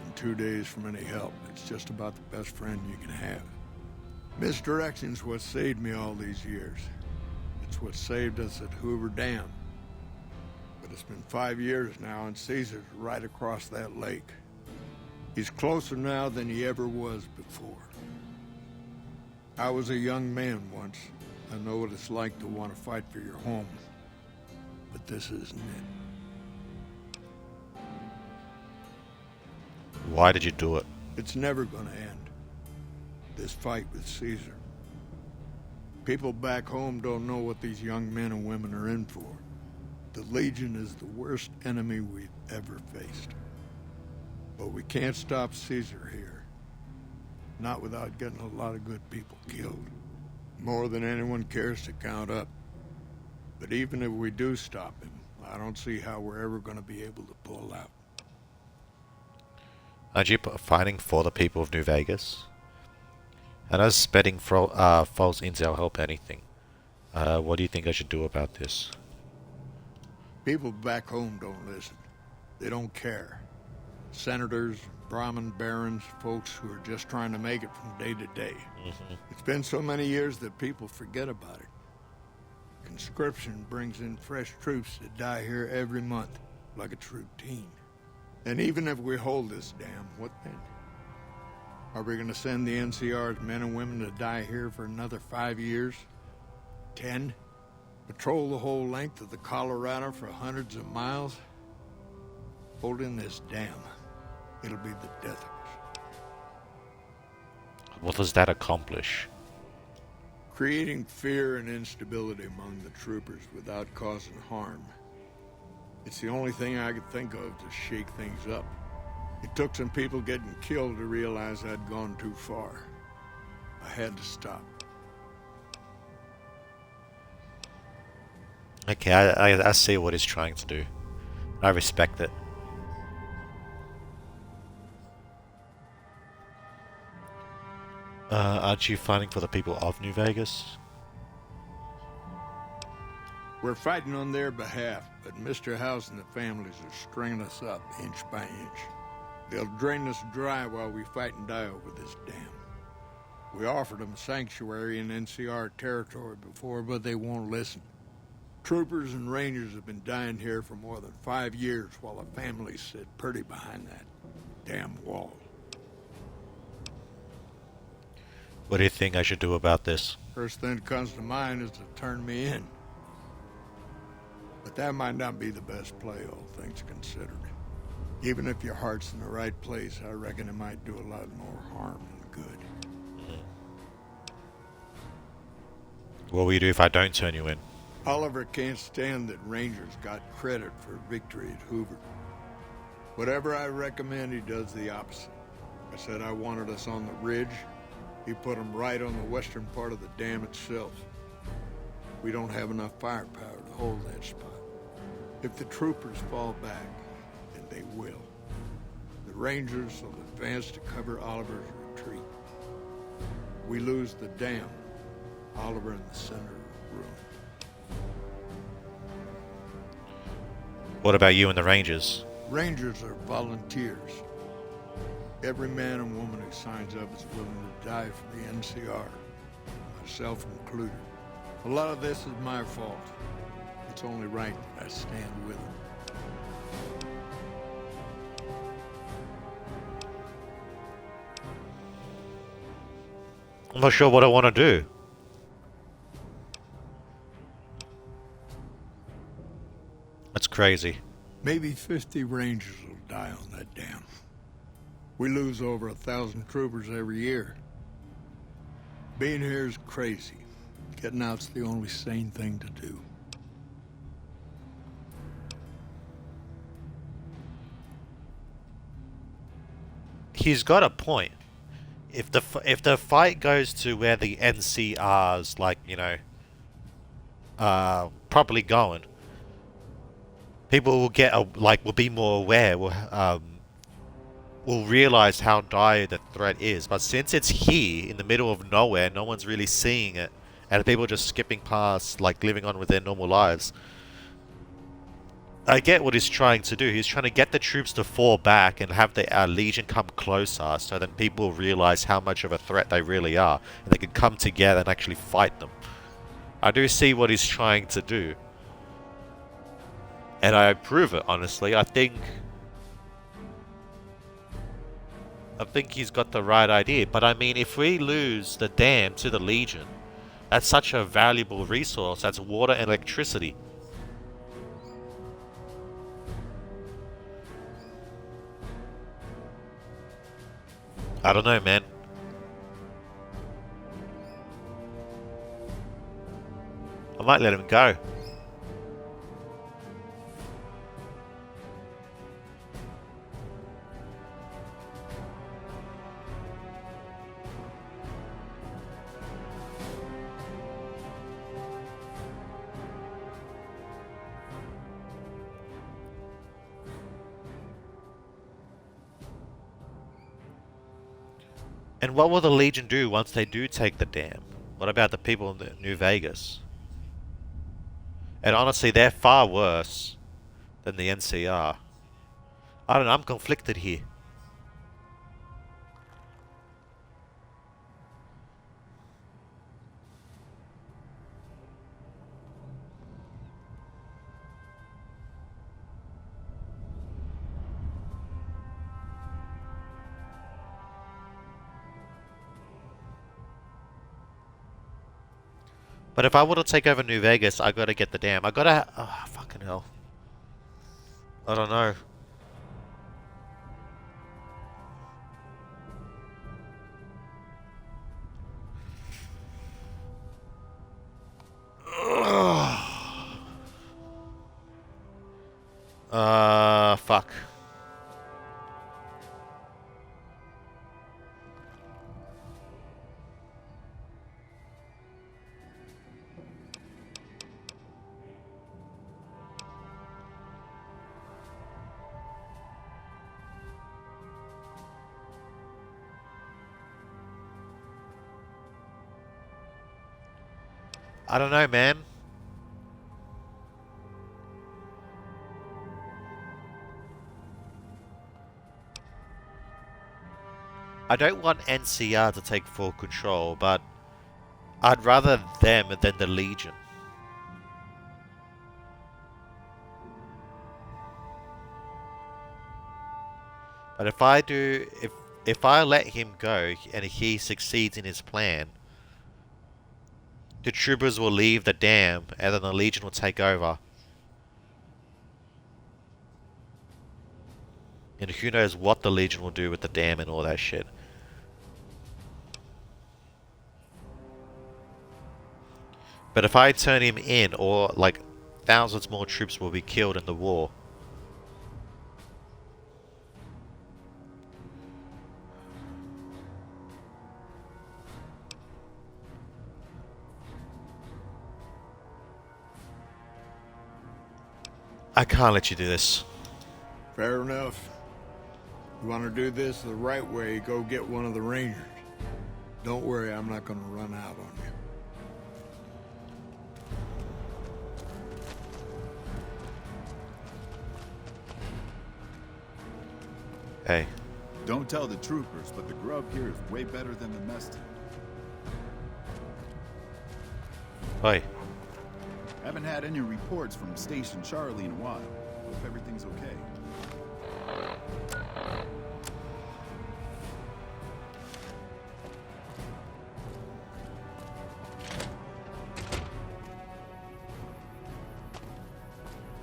and 2 days from any help, it's just about the best friend you can have. Misdirection's what saved me all these years. It's what saved us at Hoover Dam. But it's been 5 years now, and Caesar's right across that lake. He's closer now than he ever was before. I was a young man once. I know what it's like to want to fight for your home. But this isn't it. Why did you do it? It's never gonna end. This fight with Caesar. People back home don't know what these young men and women are in for. The Legion is the worst enemy we've ever faced. But we can't stop Caesar here. Not without getting a lot of good people killed. More than anyone cares to count up. But even if we do stop him, I don't see how we're ever going to be able to pull out. Aren't you fighting for the people of New Vegas? And does spreading false intel help anything? What do you think I should do about this? People back home don't listen. They don't care. Senators, Brahmin barons, folks who are just trying to make it from day to day. It's been so many years that people forget about it. Conscription brings in fresh troops that die here every month, like it's routine. And even if we hold this dam, what then? Are we going to send the NCR's men and women to die here for another 5 years? 10? Patrol the whole length of the Colorado for hundreds of miles? Holding this dam. It'll be the death of us. What does that accomplish? Creating fear and instability among the troopers without causing harm. It's the only thing I could think of to shake things up. It took some people getting killed to realize I'd gone too far. I had to stop. Okay, I see what he's trying to do. I respect it. Aren't you fighting for the people of New Vegas? We're fighting on their behalf, but Mr. House and the families are stringing us up inch by inch. They'll drain us dry while we fight and die over this dam. We offered them sanctuary in NCR territory before, but they won't listen. Troopers and Rangers have been dying here for more than 5 years while the families sit pretty behind that damn wall. What do you think I should do about this? First thing that comes to mind is to turn me in. But that might not be the best play, all things considered. Even if your heart's in the right place, I reckon it might do a lot more harm than good. What will you do if I don't turn you in? Oliver can't stand that Rangers got credit for victory at Hoover. Whatever I recommend, he does the opposite. I said I wanted us on the ridge. He put them right on the western part of the dam itself. We don't have enough firepower to hold that spot. If the troopers fall back, and they will, the Rangers will advance to cover Oliver's retreat. We lose the dam, Oliver in the center of the room. What about you and the Rangers? Rangers are volunteers. Every man and woman who signs up is willing to die for the NCR, myself included. A lot of this is my fault. It's only right that I stand with them. I'm not sure what I want to do. That's crazy. Maybe 50 Rangers will die on that dam. We lose over 1,000 troopers every year. Being here is crazy. Getting out's the only sane thing to do. He's got a point. If the fight goes to where the NCR's like, you know, properly going, people will get will be more aware. Will realize how dire the threat is. But since it's here in the middle of nowhere, no one's really seeing it, and people are just skipping past, like living on with their normal lives. I get what he's trying to do. He's trying to get the troops to fall back and have the Legion come closer, so then people will realize how much of a threat they really are, and they can come together and actually fight them. I do see what he's trying to do, and I approve it, honestly. I think he's got the right idea. But I mean, if we lose the dam to the Legion, that's such a valuable resource. That's water and electricity. I don't know, man. I might let him go. And what will the Legion do once they do take the dam? What about the people in New Vegas? And honestly, they're far worse than the NCR. I don't know, I'm conflicted here. But if I want to take over New Vegas, I gotta get the dam. I gotta... Oh, fucking hell. I don't know. Fuck. I don't know, man. I don't want NCR to take full control, but I'd rather them than the Legion. But if I do, if I let him go and he succeeds in his plan, the troopers will leave the dam and then the Legion will take over. And who knows what the Legion will do with the dam and all that shit. But if I turn him in, or like thousands more troops will be killed in the war. I can't let you do this. Fair enough. You want to do this the right way, go get one of the Rangers. Don't worry, I'm not going to run out on you. Hey. Don't tell the troopers, but the grub here is way better than the mess tent. Oi. Haven't had any reports from Station Charlie in a while. Hope everything's okay.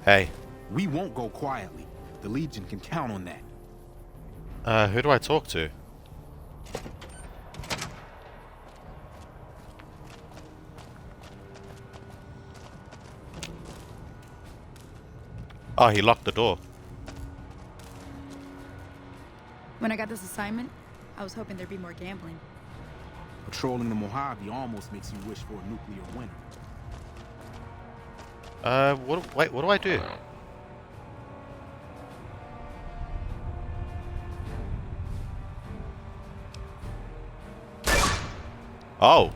Hey. We won't go quietly. The Legion can count on that. Who do I talk to? Oh, he locked the door. When I got this assignment, I was hoping there'd be more gambling. Patrolling the Mojave almost makes you wish for a nuclear winter. Wait, what do I do? Oh.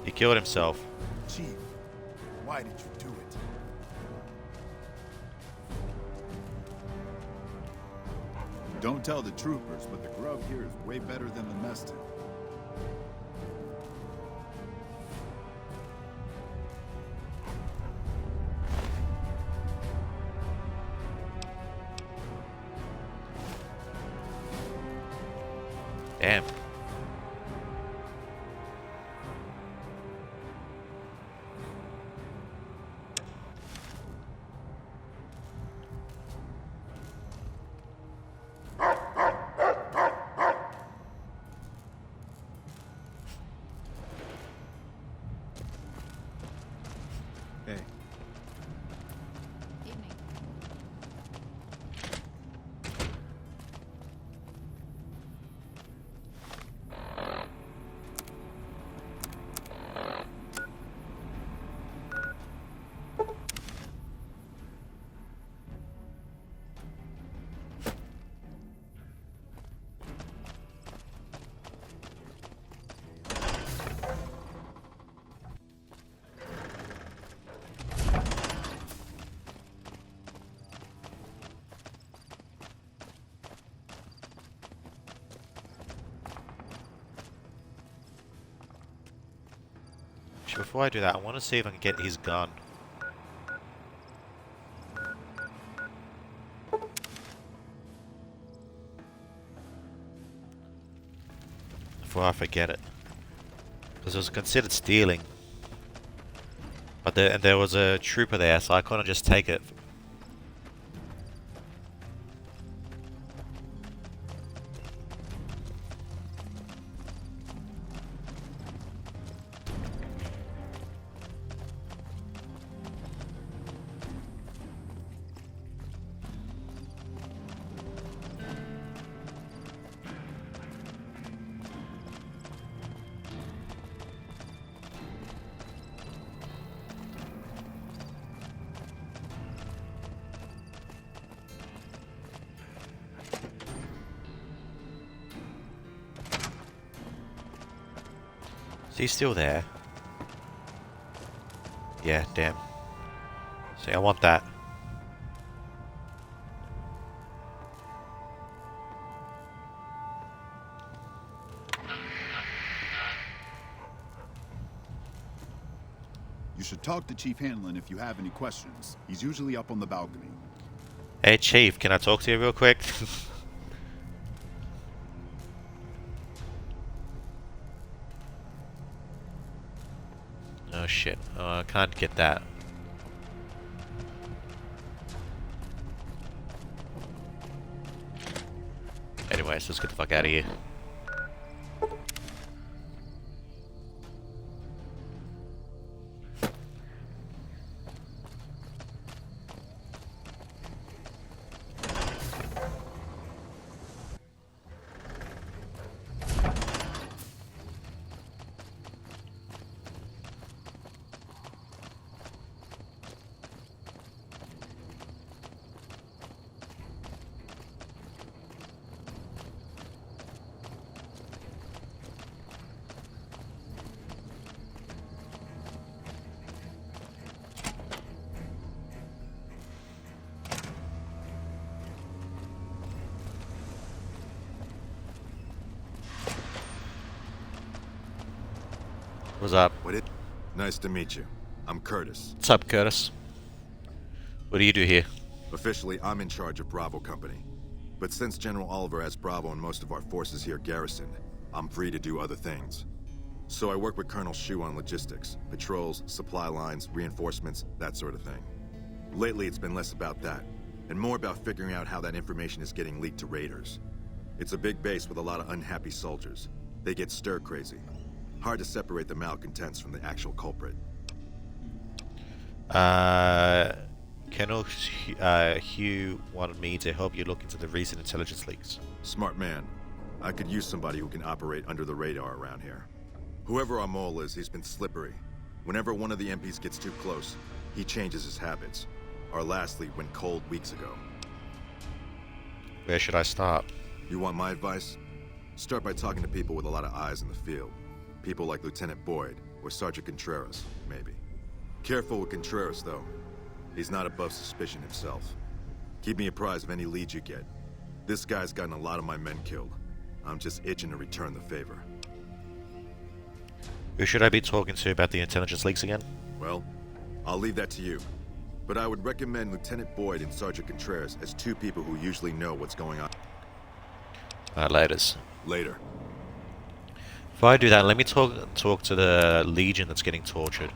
He killed himself. Chief, why did you do it? Don't tell the troopers, but the grub here is way better than the mess tent. Damn. Hey. Evening. Before I do that, I want to see if I can get his gun. Before I forget it. Because it was considered stealing. But there was a trooper there, so I couldn't just take it. Is he still there? Yeah, damn. See, I want that. You should talk to Chief Hanlon if you have any questions. He's usually up on the balcony. Hey, Chief, can I talk to you real quick? Oh shit, I can't get that. Anyways, let's get the fuck out of here. What's up? Nice to meet you. I'm Curtis. What's up, Curtis? What do you do here? Officially, I'm in charge of Bravo Company. But since General Oliver has Bravo and most of our forces here garrisoned, I'm free to do other things. So I work with Colonel Shu on logistics, patrols, supply lines, reinforcements, that sort of thing. Lately, it's been less about that, and more about figuring out how that information is getting leaked to raiders. It's a big base with a lot of unhappy soldiers. They get stir-crazy. Hard to separate the malcontents from the actual culprit. Colonel Hugh wanted me to help you look into the recent intelligence leaks. Smart man. I could use somebody who can operate under the radar around here. Whoever our mole is, he's been slippery. Whenever one of the MPs gets too close, he changes his habits. Our last lead went cold weeks ago. Where should I start? You want my advice? Start by talking to people with a lot of eyes in the field. People like Lieutenant Boyd, or Sergeant Contreras, maybe. Careful with Contreras, though. He's not above suspicion himself. Keep me apprised of any leads you get. This guy's gotten a lot of my men killed. I'm just itching to return the favor. Who should I be talking to about the intelligence leaks again? Well, I'll leave that to you. But I would recommend Lieutenant Boyd and Sergeant Contreras as two people who usually know what's going on. Laters. Later. If I do that, let me talk to the Legion that's getting tortured.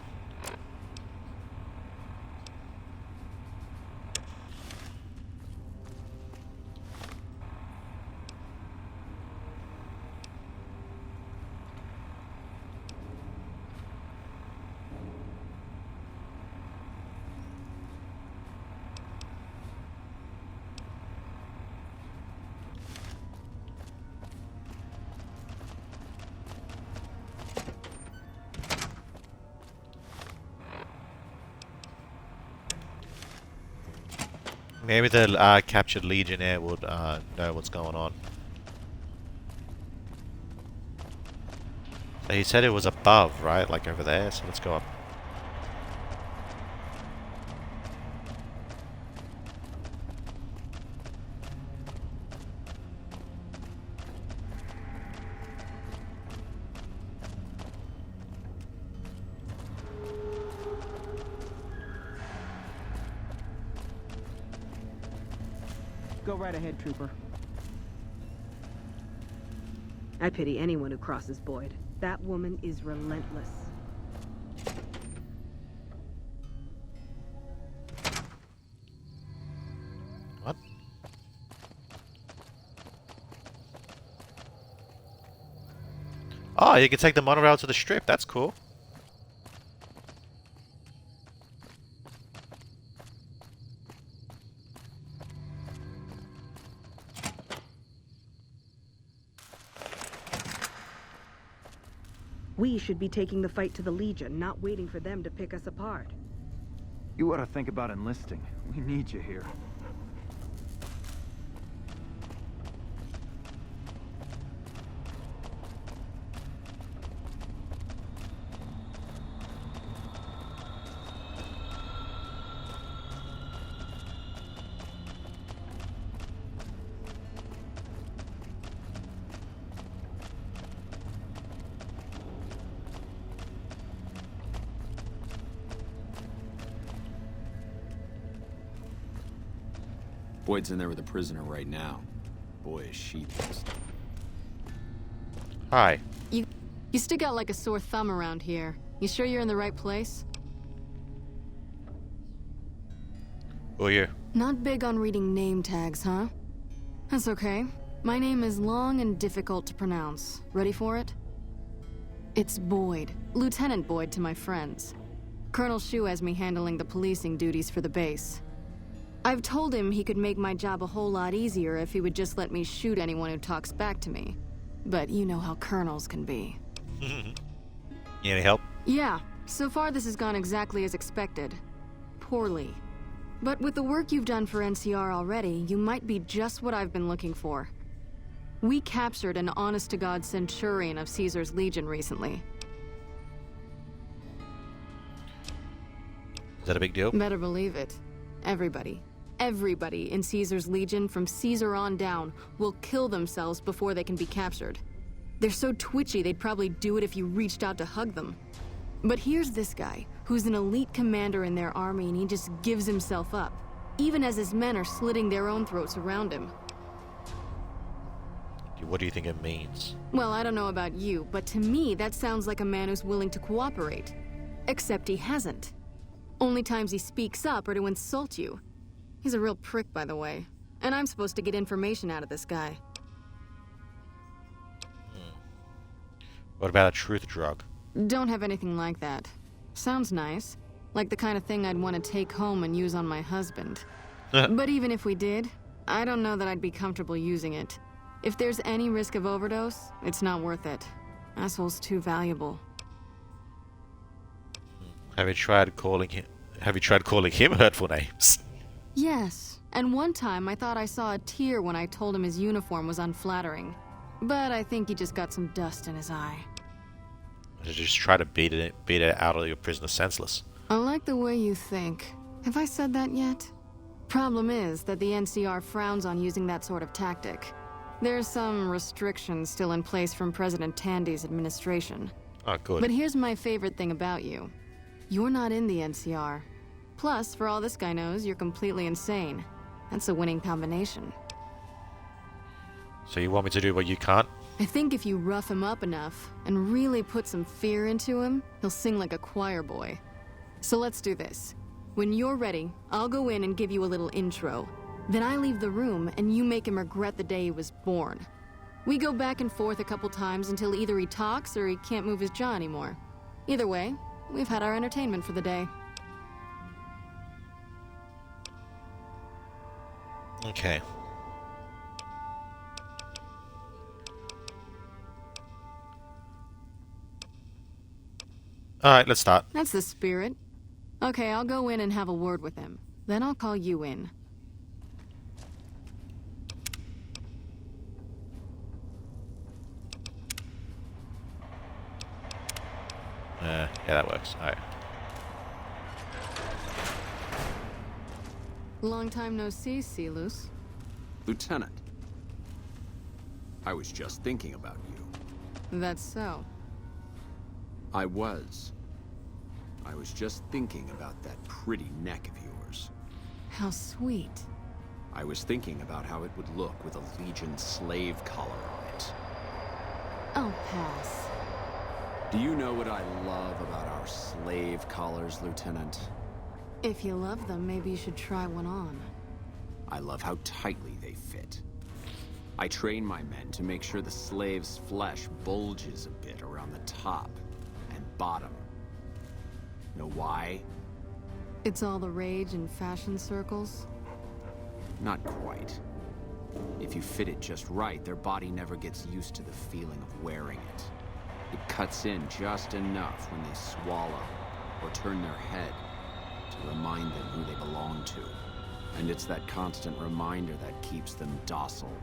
Maybe the captured Legionnaire would know what's going on. So he said it was above, right? Like over there, so let's go up. Go right ahead, Trooper. I pity anyone who crosses Boyd. That woman is relentless. What? Oh, you can take the monorail to the strip. That's cool. We should be taking the fight to the Legion, not waiting for them to pick us apart. You ought to think about enlisting. We need you here. Boyd's in there with a prisoner right now. Boy, is she pissed. Hi. You stick out like a sore thumb around here. You sure you're in the right place? Who are you? Not big on reading name tags, huh? That's okay. My name is long and difficult to pronounce. Ready for it? It's Boyd. Lieutenant Boyd to my friends. Colonel Shu has me handling the policing duties for the base. I've told him he could make my job a whole lot easier if he would just let me shoot anyone who talks back to me. But you know how colonels can be. You need any help? Yeah, so far this has gone exactly as expected. Poorly. But with the work you've done for NCR already, you might be just what I've been looking for. We captured an honest-to-God Centurion of Caesar's Legion recently. Is that a big deal? Better believe it. Everybody in Caesar's Legion from Caesar on down will kill themselves before they can be captured. They're so twitchy they'd probably do it if you reached out to hug them. But here's this guy, who's an elite commander in their army, and he just gives himself up, even as his men are slitting their own throats around him. What do you think it means? Well, I don't know about you, but to me that sounds like a man who's willing to cooperate. Except he hasn't. Only times he speaks up are to insult you. He's a real prick, by the way. And I'm supposed to get information out of this guy. What about a truth drug? Don't have anything like that. Sounds nice. Like the kind of thing I'd want to take home and use on my husband. But even if we did, I don't know that I'd be comfortable using it. If there's any risk of overdose, it's not worth it. Asshole's too valuable. Have you tried calling him hurtful names? Yes, and one time I thought I saw a tear when I told him his uniform was unflattering. But I think he just got some dust in his eye. Just try to beat it out of your prisoner senseless. I like the way you think. Have I said that yet? Problem is that the NCR frowns on using that sort of tactic. There's some restrictions still in place from President Tandy's administration. Oh, good. But here's my favorite thing about you. You're not in the NCR. Plus, for all this guy knows, you're completely insane. That's a winning combination. So you want me to do what you can't? I think if you rough him up enough and really put some fear into him, he'll sing like a choir boy. So let's do this. When you're ready, I'll go in and give you a little intro. Then I leave the room and you make him regret the day he was born. We go back and forth a couple times until either he talks or he can't move his jaw anymore. Either way, we've had our entertainment for the day. Okay. Alright, let's start. That's the spirit. Okay, I'll go in and have a word with him. Then I'll call you in. Yeah, that works. Alright. Long time no see, Silus. Lieutenant. I was just thinking about you. That's so. I was just thinking about that pretty neck of yours. How sweet. I was thinking about how it would look with a Legion slave collar on it. I'll pass. Do you know what I love about our slave collars, Lieutenant? If you love them, maybe you should try one on. I love how tightly they fit. I train my men to make sure the slave's flesh bulges a bit around the top and bottom. Know why? It's all the rage in fashion circles? Not quite. If you fit it just right, their body never gets used to the feeling of wearing it. It cuts in just enough when they swallow or turn their head to remind them who they belong to. And it's that constant reminder that keeps them docile.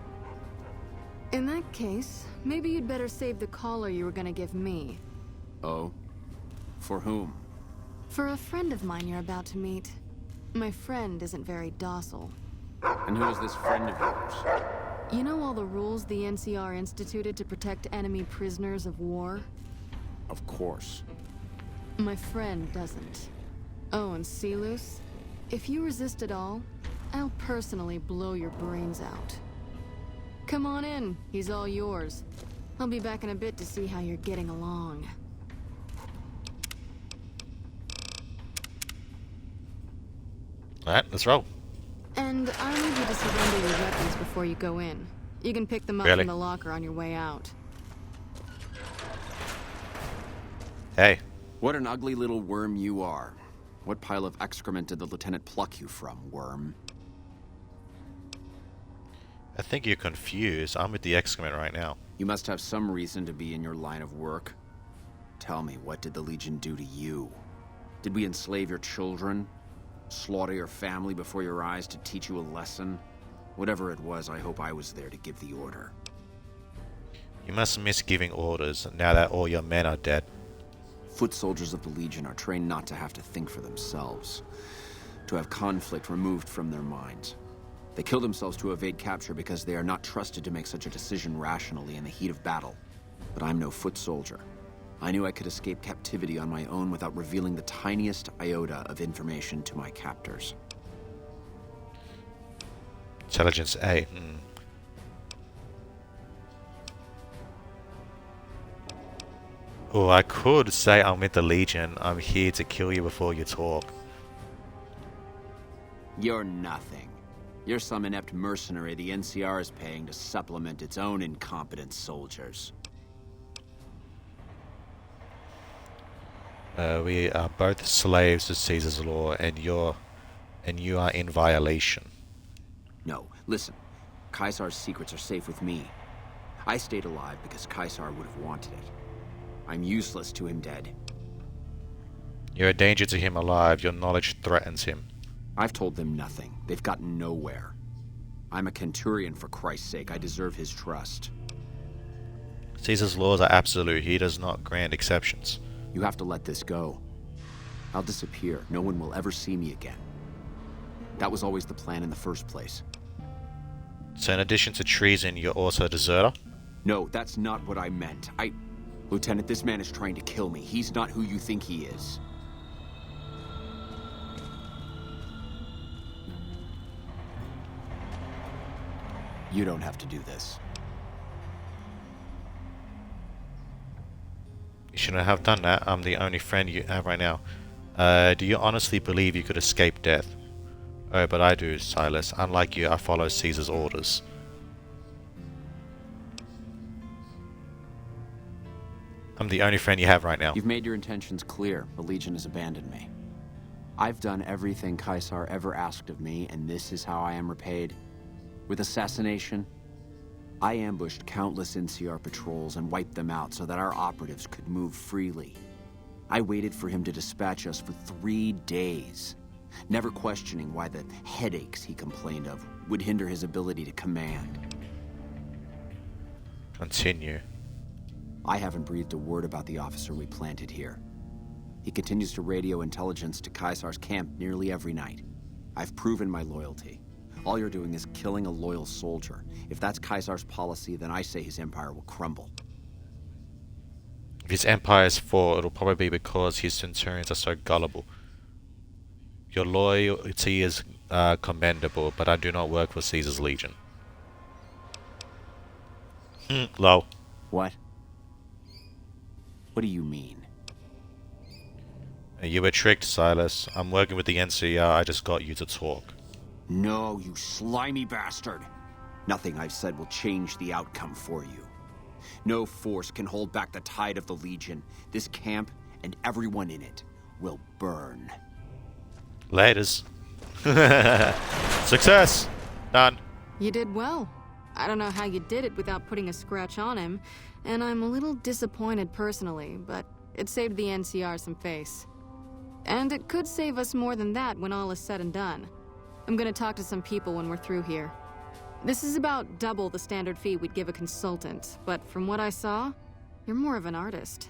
In that case, maybe you'd better save the collar you were gonna give me. Oh? For whom? For a friend of mine you're about to meet. My friend isn't very docile. And who is this friend of yours? You know all the rules the NCR instituted to protect enemy prisoners of war? Of course. My friend doesn't. Oh, and Silus, if you resist at all, I'll personally blow your brains out. Come on in, he's all yours. I'll be back in a bit to see how you're getting along. Alright, let's roll. And I need you to surrender your weapons before you go in. You can pick them up Really? from the locker on your way out. Hey. What an ugly little worm you are. What pile of excrement did the lieutenant pluck you from, worm? I think you're confused. I'm with the excrement right now. You must have some reason to be in your line of work. Tell me, what did the Legion do to you? Did we enslave your children? Slaughter your family before your eyes to teach you a lesson? Whatever it was, I hope I was there to give the order. You must miss giving orders now that all your men are dead. Foot soldiers of the Legion are trained not to have to think for themselves, to have conflict removed from their minds. They kill themselves to evade capture because they are not trusted to make such a decision rationally in the heat of battle. but I'm no foot soldier. I knew I could escape captivity on my own without revealing the tiniest iota of information to my captors. Intelligence A. Oh, I could say I'm with the Legion. I'm here to kill you before you talk. You're nothing. You're some inept mercenary the NCR is paying to supplement its own incompetent soldiers. We are both slaves to Caesar's law, and you are in violation. No, listen. Caesar's secrets are safe with me. I stayed alive because Caesar would have wanted it. I'm useless to him dead. You're a danger to him alive. Your knowledge threatens him. I've told them nothing. They've gotten nowhere. I'm a Centurion, for Christ's sake. I deserve his trust. Caesar's laws are absolute. He does not grant exceptions. You have to let this go. I'll disappear. No one will ever see me again. That was always the plan in the first place. So in addition to treason, you're also a deserter? No, that's not what I meant. Lieutenant, this man is trying to kill me. He's not who you think he is. You don't have to do this. You shouldn't have done that. I'm the only friend you have right now. Do you honestly believe you could escape death? Oh, but I do, Silas. Unlike you, I follow Caesar's orders. I'm the only friend you have right now. You've made your intentions clear. The Legion has abandoned me. I've done everything Caesar ever asked of me, and this is how I am repaid. With assassination, I ambushed countless NCR patrols and wiped them out so that our operatives could move freely. I waited for him to dispatch us for 3 days, never questioning why the headaches he complained of would hinder his ability to command. Continue. I haven't breathed a word about the officer we planted here. He continues to radio intelligence to Caesar's camp nearly every night. I've proven my loyalty. All you're doing is killing a loyal soldier. If that's Caesar's policy, then I say his empire will crumble. If his empire's fall, it'll probably be because his centurions are so gullible. Your loyalty is commendable, but I do not work for Caesar's Legion. Lol. What? What do you mean? You were tricked, Silas. I'm working with the NCR. I just got you to talk. No, you slimy bastard. Nothing I've said will change the outcome for you. No force can hold back the tide of the Legion. This camp and everyone in it will burn. Laters. Success! Done. You did well. I don't know how you did it without putting a scratch on him, and I'm a little disappointed personally, but it saved the NCR some face. And it could save us more than that when all is said and done. I'm gonna talk to some people when we're through here. This is about double the standard fee we'd give a consultant, but from what I saw, you're more of an artist.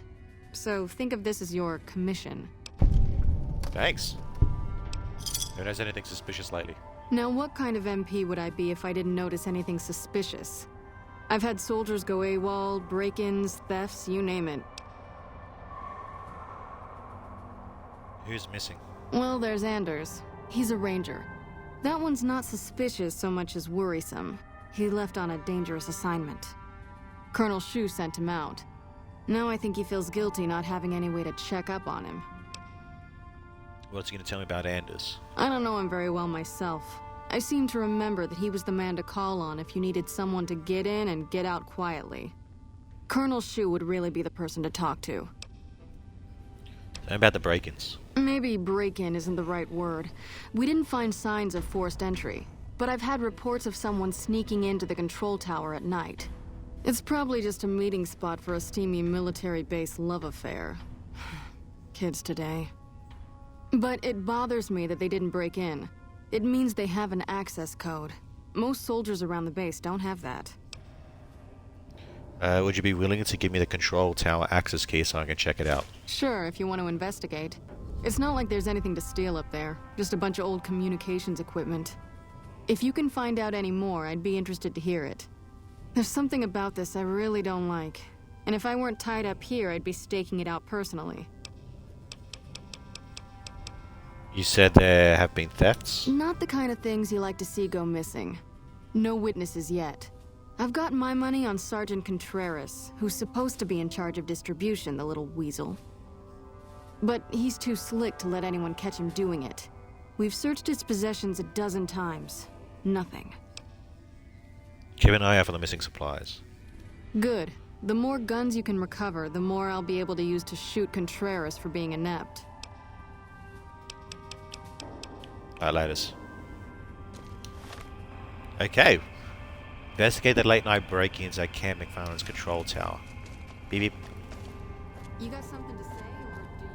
So think of this as your commission. Thanks. Who knows anything suspicious lately? Now, what kind of MP would I be if I didn't notice anything suspicious? I've had soldiers go AWOL, break-ins, thefts, you name it. Who's missing? Well, there's Anders. He's a ranger. That one's not suspicious so much as worrisome. He left on a dangerous assignment. Colonel Shu sent him out. Now I think he feels guilty not having any way to check up on him. What's he going to tell me about Anders? I don't know him very well myself. I seem to remember that he was the man to call on if you needed someone to get in and get out quietly. Colonel Shu would really be the person to talk to. Tell me about the break-ins. Maybe break-in isn't the right word. We didn't find signs of forced entry, but I've had reports of someone sneaking into the control tower at night. It's probably just a meeting spot for a steamy military base love affair. Kids today. But it bothers me that they didn't break in. It means they have an access code. Most soldiers around the base don't have that. Would you be willing to give me the control tower access key so I can check it out? Sure, if you want to investigate. It's not like there's anything to steal up there, just a bunch of old communications equipment. If you can find out any more, I'd be interested to hear it. There's something about this I really don't like. And if I weren't tied up here, I'd be staking it out personally. You said there have been thefts? Not the kind of things you like to see go missing. No witnesses yet. I've got my money on Sergeant Contreras, who's supposed to be in charge of distribution, the little weasel. But he's too slick to let anyone catch him doing it. We've searched his possessions a dozen times. Nothing. Keep an eye out for the missing supplies. Good. The more guns you can recover, the more I'll be able to use to shoot Contreras for being inept. Alright, laters. Okay. Investigate the late night break-ins at Camp McFarland's control tower. Beep beep. You got something to say, or do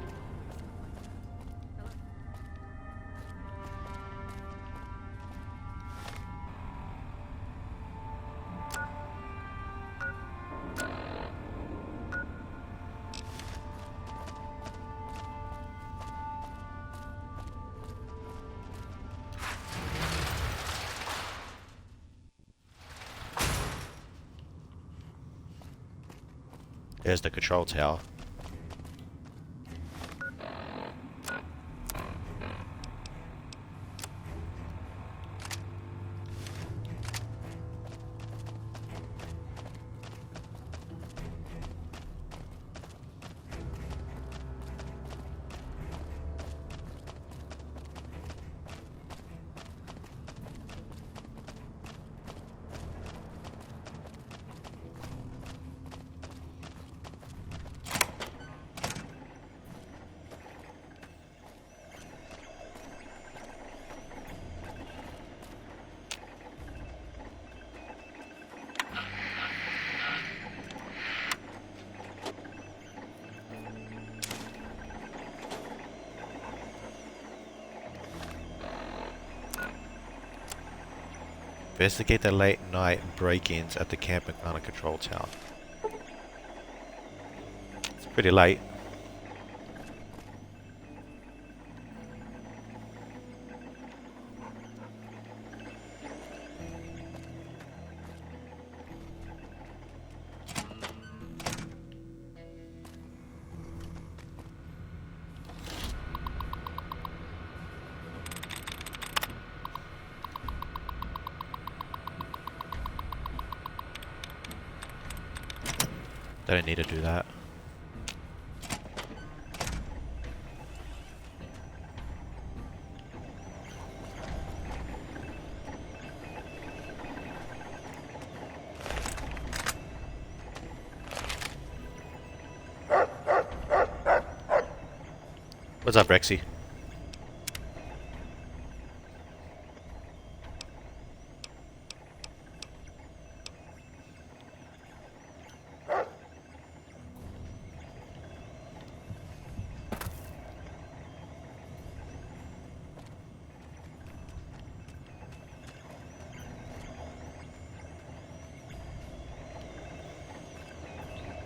There's the control tower. Investigate the late night break-ins at the Camp McFarland control tower. It's pretty late. They don't need to do that. What's up, Rexy?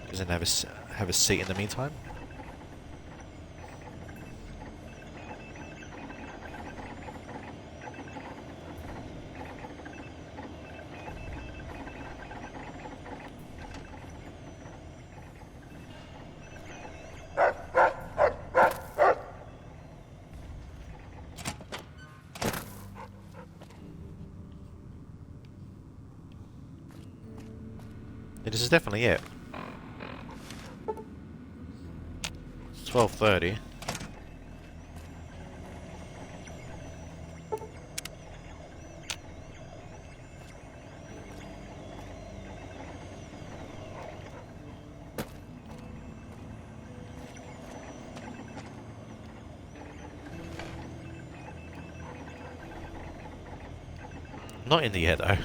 Doesn't have a seat in the meantime. This is definitely it. 12:30. Not in the air though.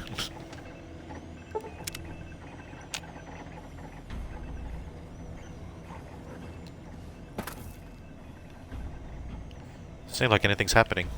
Seems like anything's happening.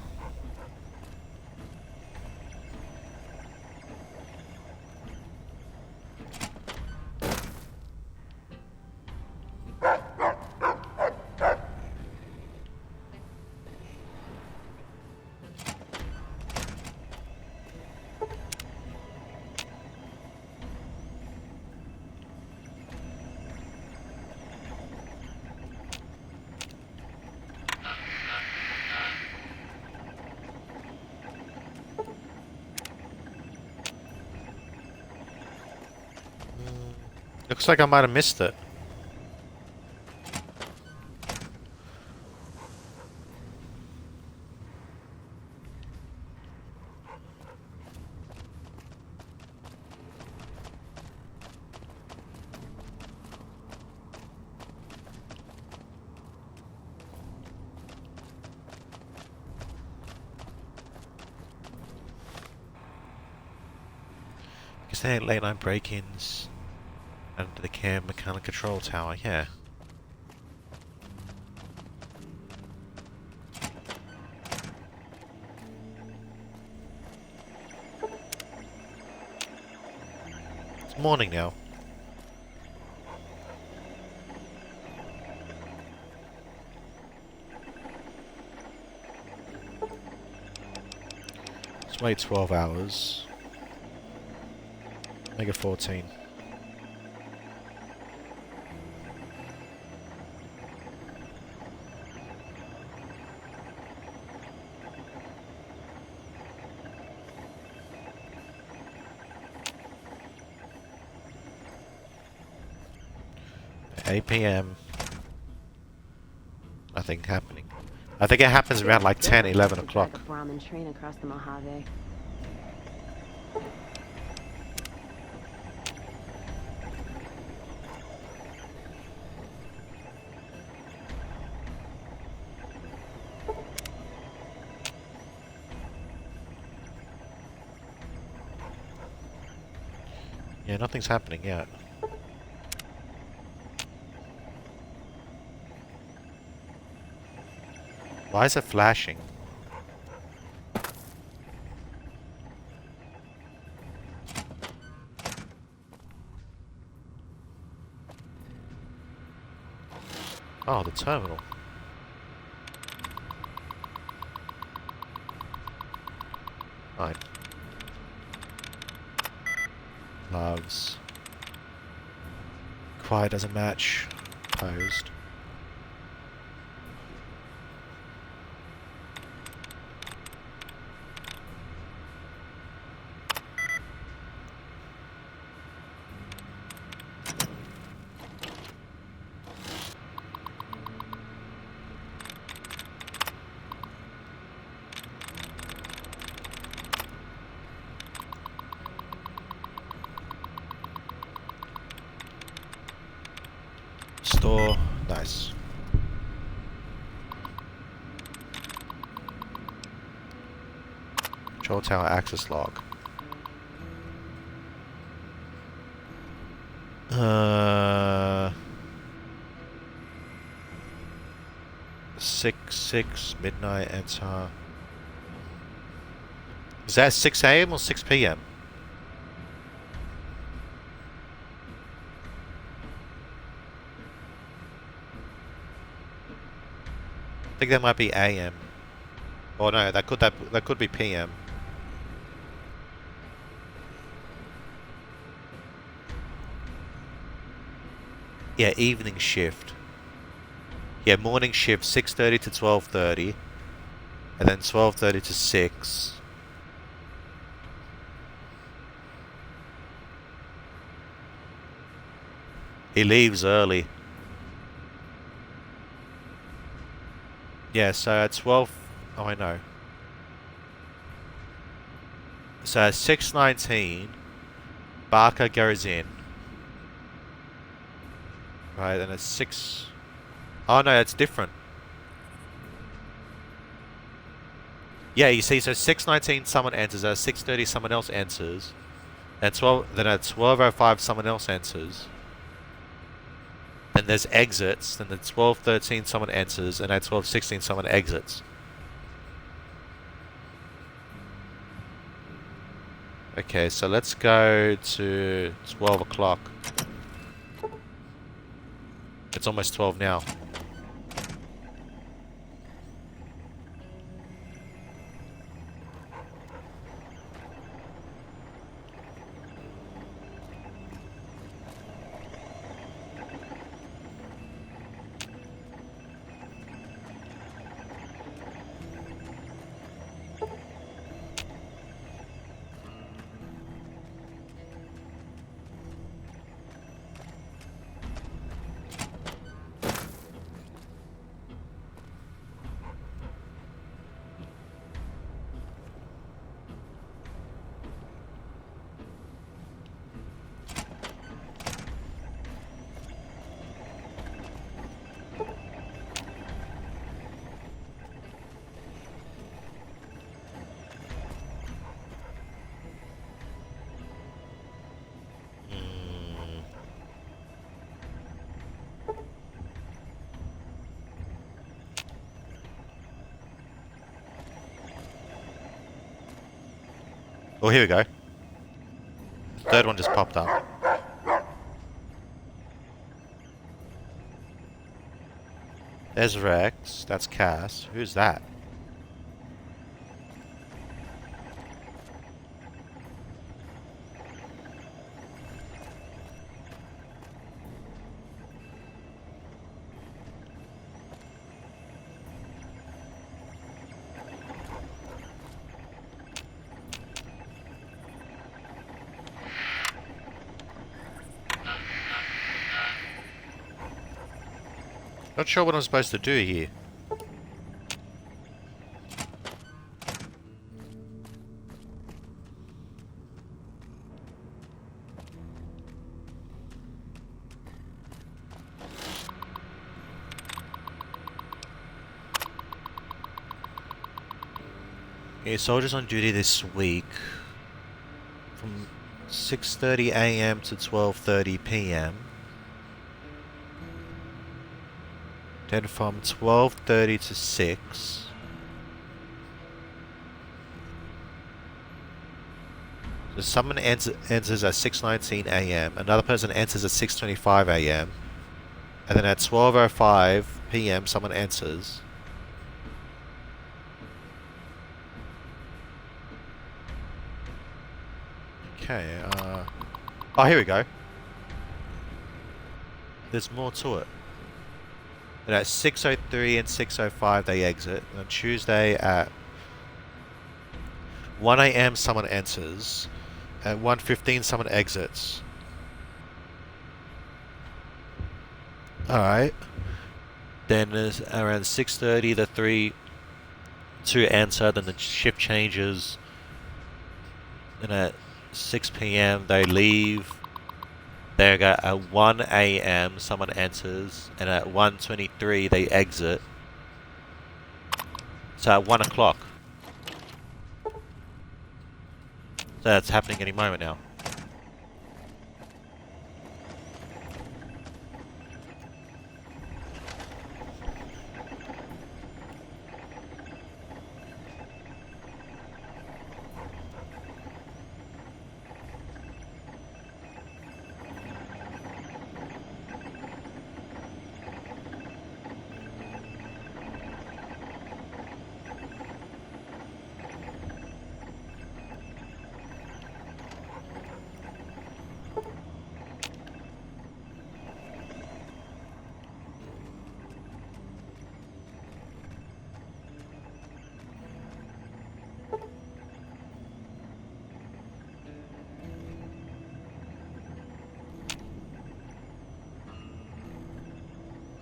Looks like I might have missed it. Because they ain't late night break-ins under the cam mechanical control tower, yeah. It's morning now. Let's wait 12 hours. Make it 14. At 8 PM. Nothing happening. I think it happens around like 10, 11 o'clock. The Brahmin train across the Mojave. Yeah, nothing's happening yet. Why is it flashing? Oh, the terminal. Fine. Loves. Quiet doesn't match. Posed. Store. Nice. Control tower access log. 6 midnight enter. Is that 6 AM or 6 PM? I think that might be AM. Oh no, that could be PM. Yeah, evening shift. Yeah, morning shift 6:30 to 12:30, and then 12:30 to 6. He leaves early. Yeah, so at 12... Oh, I know. So at 6:19, Barker goes in. Right, and it's 6... Oh no, it's different. Yeah, you see, so 6:19 someone enters, at 6:30 someone else enters, and then at 12:05 someone else enters. Then there's exits, then at 12:13 someone enters, and at 12:16 someone exits. Okay, so let's go to 12 o'clock. It's almost 12 now. Oh, here we go. Third one just popped up. There's Rex. That's Cass. Who's that? Not sure what I'm supposed to do here. Okay, soldiers on duty this week from 6:30 a.m. to 12:30 p.m. Then from 12:30 to 6. So someone enters at 6:19 a.m. Another person enters at 6:25 a.m. And then at 12:05 p.m. someone enters. Okay, oh, here we go. There's more to it. And at 6:03 and 6:05 they exit. And on Tuesday at 1 a.m. someone enters. At 1:15 someone exits. Alright. Then there's around 6:30 the 2 enter. Then the shift changes. And at 6 p.m. they leave. There we go. At 1 a.m. someone enters, and at 1:23 they exit. So at 1 o'clock. So that's happening any moment now.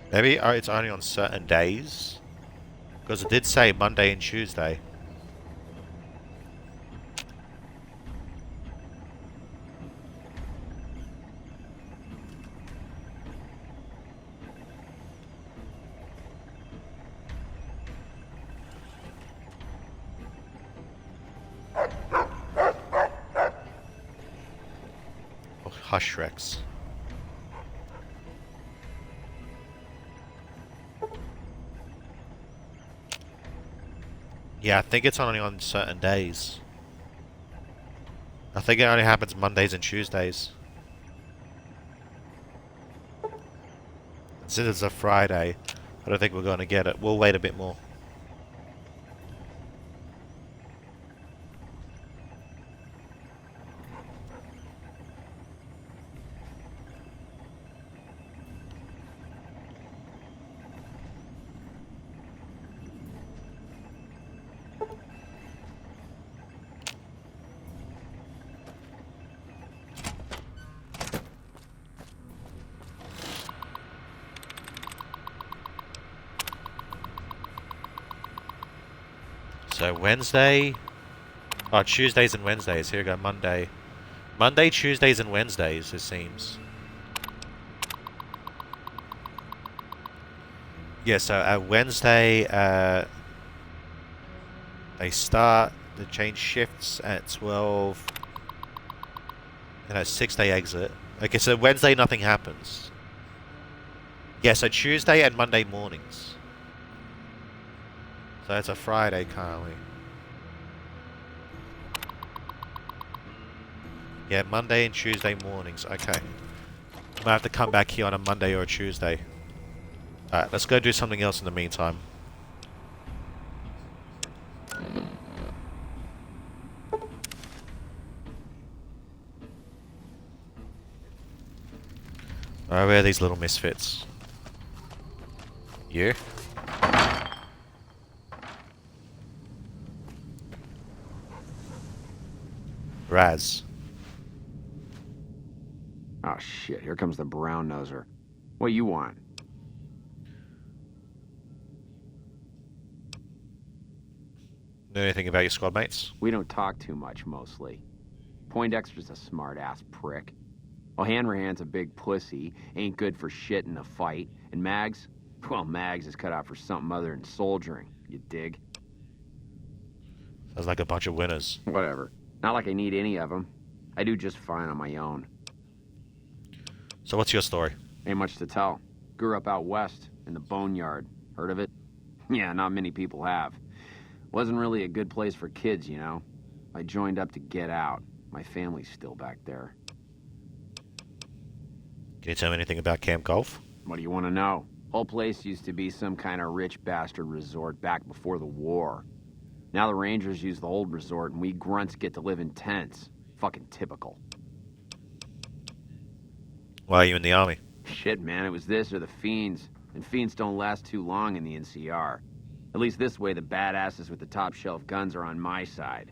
Maybe it's only on certain days. Because it did say Monday and Tuesday. Oh, hush, Rex. Yeah, I think it's only on certain days. I think it only happens Mondays and Tuesdays. Since it's a Friday, I don't think we're going to get it. We'll wait a bit more. So Wednesday, oh, Tuesdays and Wednesdays. Here we go, Monday. Monday, Tuesdays and Wednesdays, it seems. Yeah, so at Wednesday, they change shifts at 12. And at 6 they exit. Okay, so Wednesday nothing happens. Yeah, so Tuesday and Monday mornings. So it's a Friday currently. Yeah, Monday and Tuesday mornings. Okay. I might have to come back here on a Monday or a Tuesday. Alright, let's go do something else in the meantime. Alright, where are these little misfits? You? Raz. Oh shit, here comes the brown noser. What you want? Know anything about your squad mates? We don't talk too much, mostly. Poindexter's a smart-ass prick. O'Hanrahan's a big pussy, ain't good for shit in a fight. And Mags? Well, Mags is cut out for something other than soldiering, you dig? Sounds like a bunch of winners. Whatever. Not like I need any of them. I do just fine on my own. So what's your story? Ain't much to tell. Grew up out west, in the Boneyard. Heard of it? Yeah, not many people have. Wasn't really a good place for kids, you know? I joined up to get out. My family's still back there. Can you tell me anything about Camp Golf? What do you want to know? Whole place used to be some kind of rich bastard resort back before the war. Now the Rangers use the old resort and we grunts get to live in tents. Fucking typical. Why are you in the army? Shit, man, it was this or the Fiends. And Fiends don't last too long in the NCR. At least this way the badasses with the top shelf guns are on my side.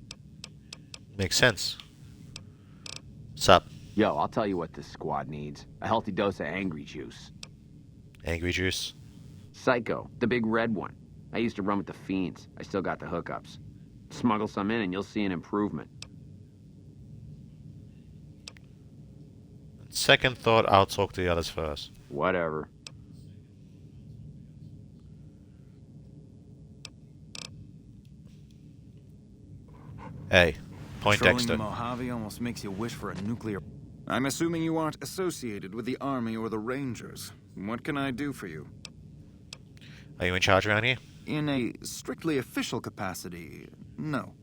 Makes sense. Sup? Yo, I'll tell you what this squad needs. A healthy dose of angry juice. Angry juice? Psycho, the big red one. I used to run with the Fiends. I still got the hookups. Smuggle some in and you'll see an improvement. Second thought, I'll talk to the others first. Whatever. Hey, Poindexter. Trolling the Mojave almost makes you wish for a nuclear... I'm assuming you aren't associated with the Army or the Rangers. What can I do for you? Are you in charge around here? In a strictly official capacity, no.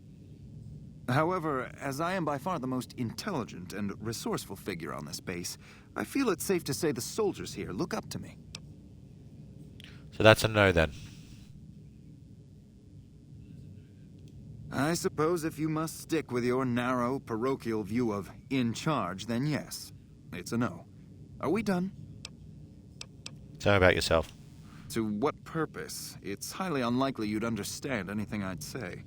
However, as I am by far the most intelligent and resourceful figure on this base, I feel it's safe to say the soldiers here look up to me. So that's a no then. I suppose if you must stick with your narrow, parochial view of in charge, then yes, it's a no. Are we done? Tell me about yourself. To what purpose? It's highly unlikely you'd understand anything I'd say.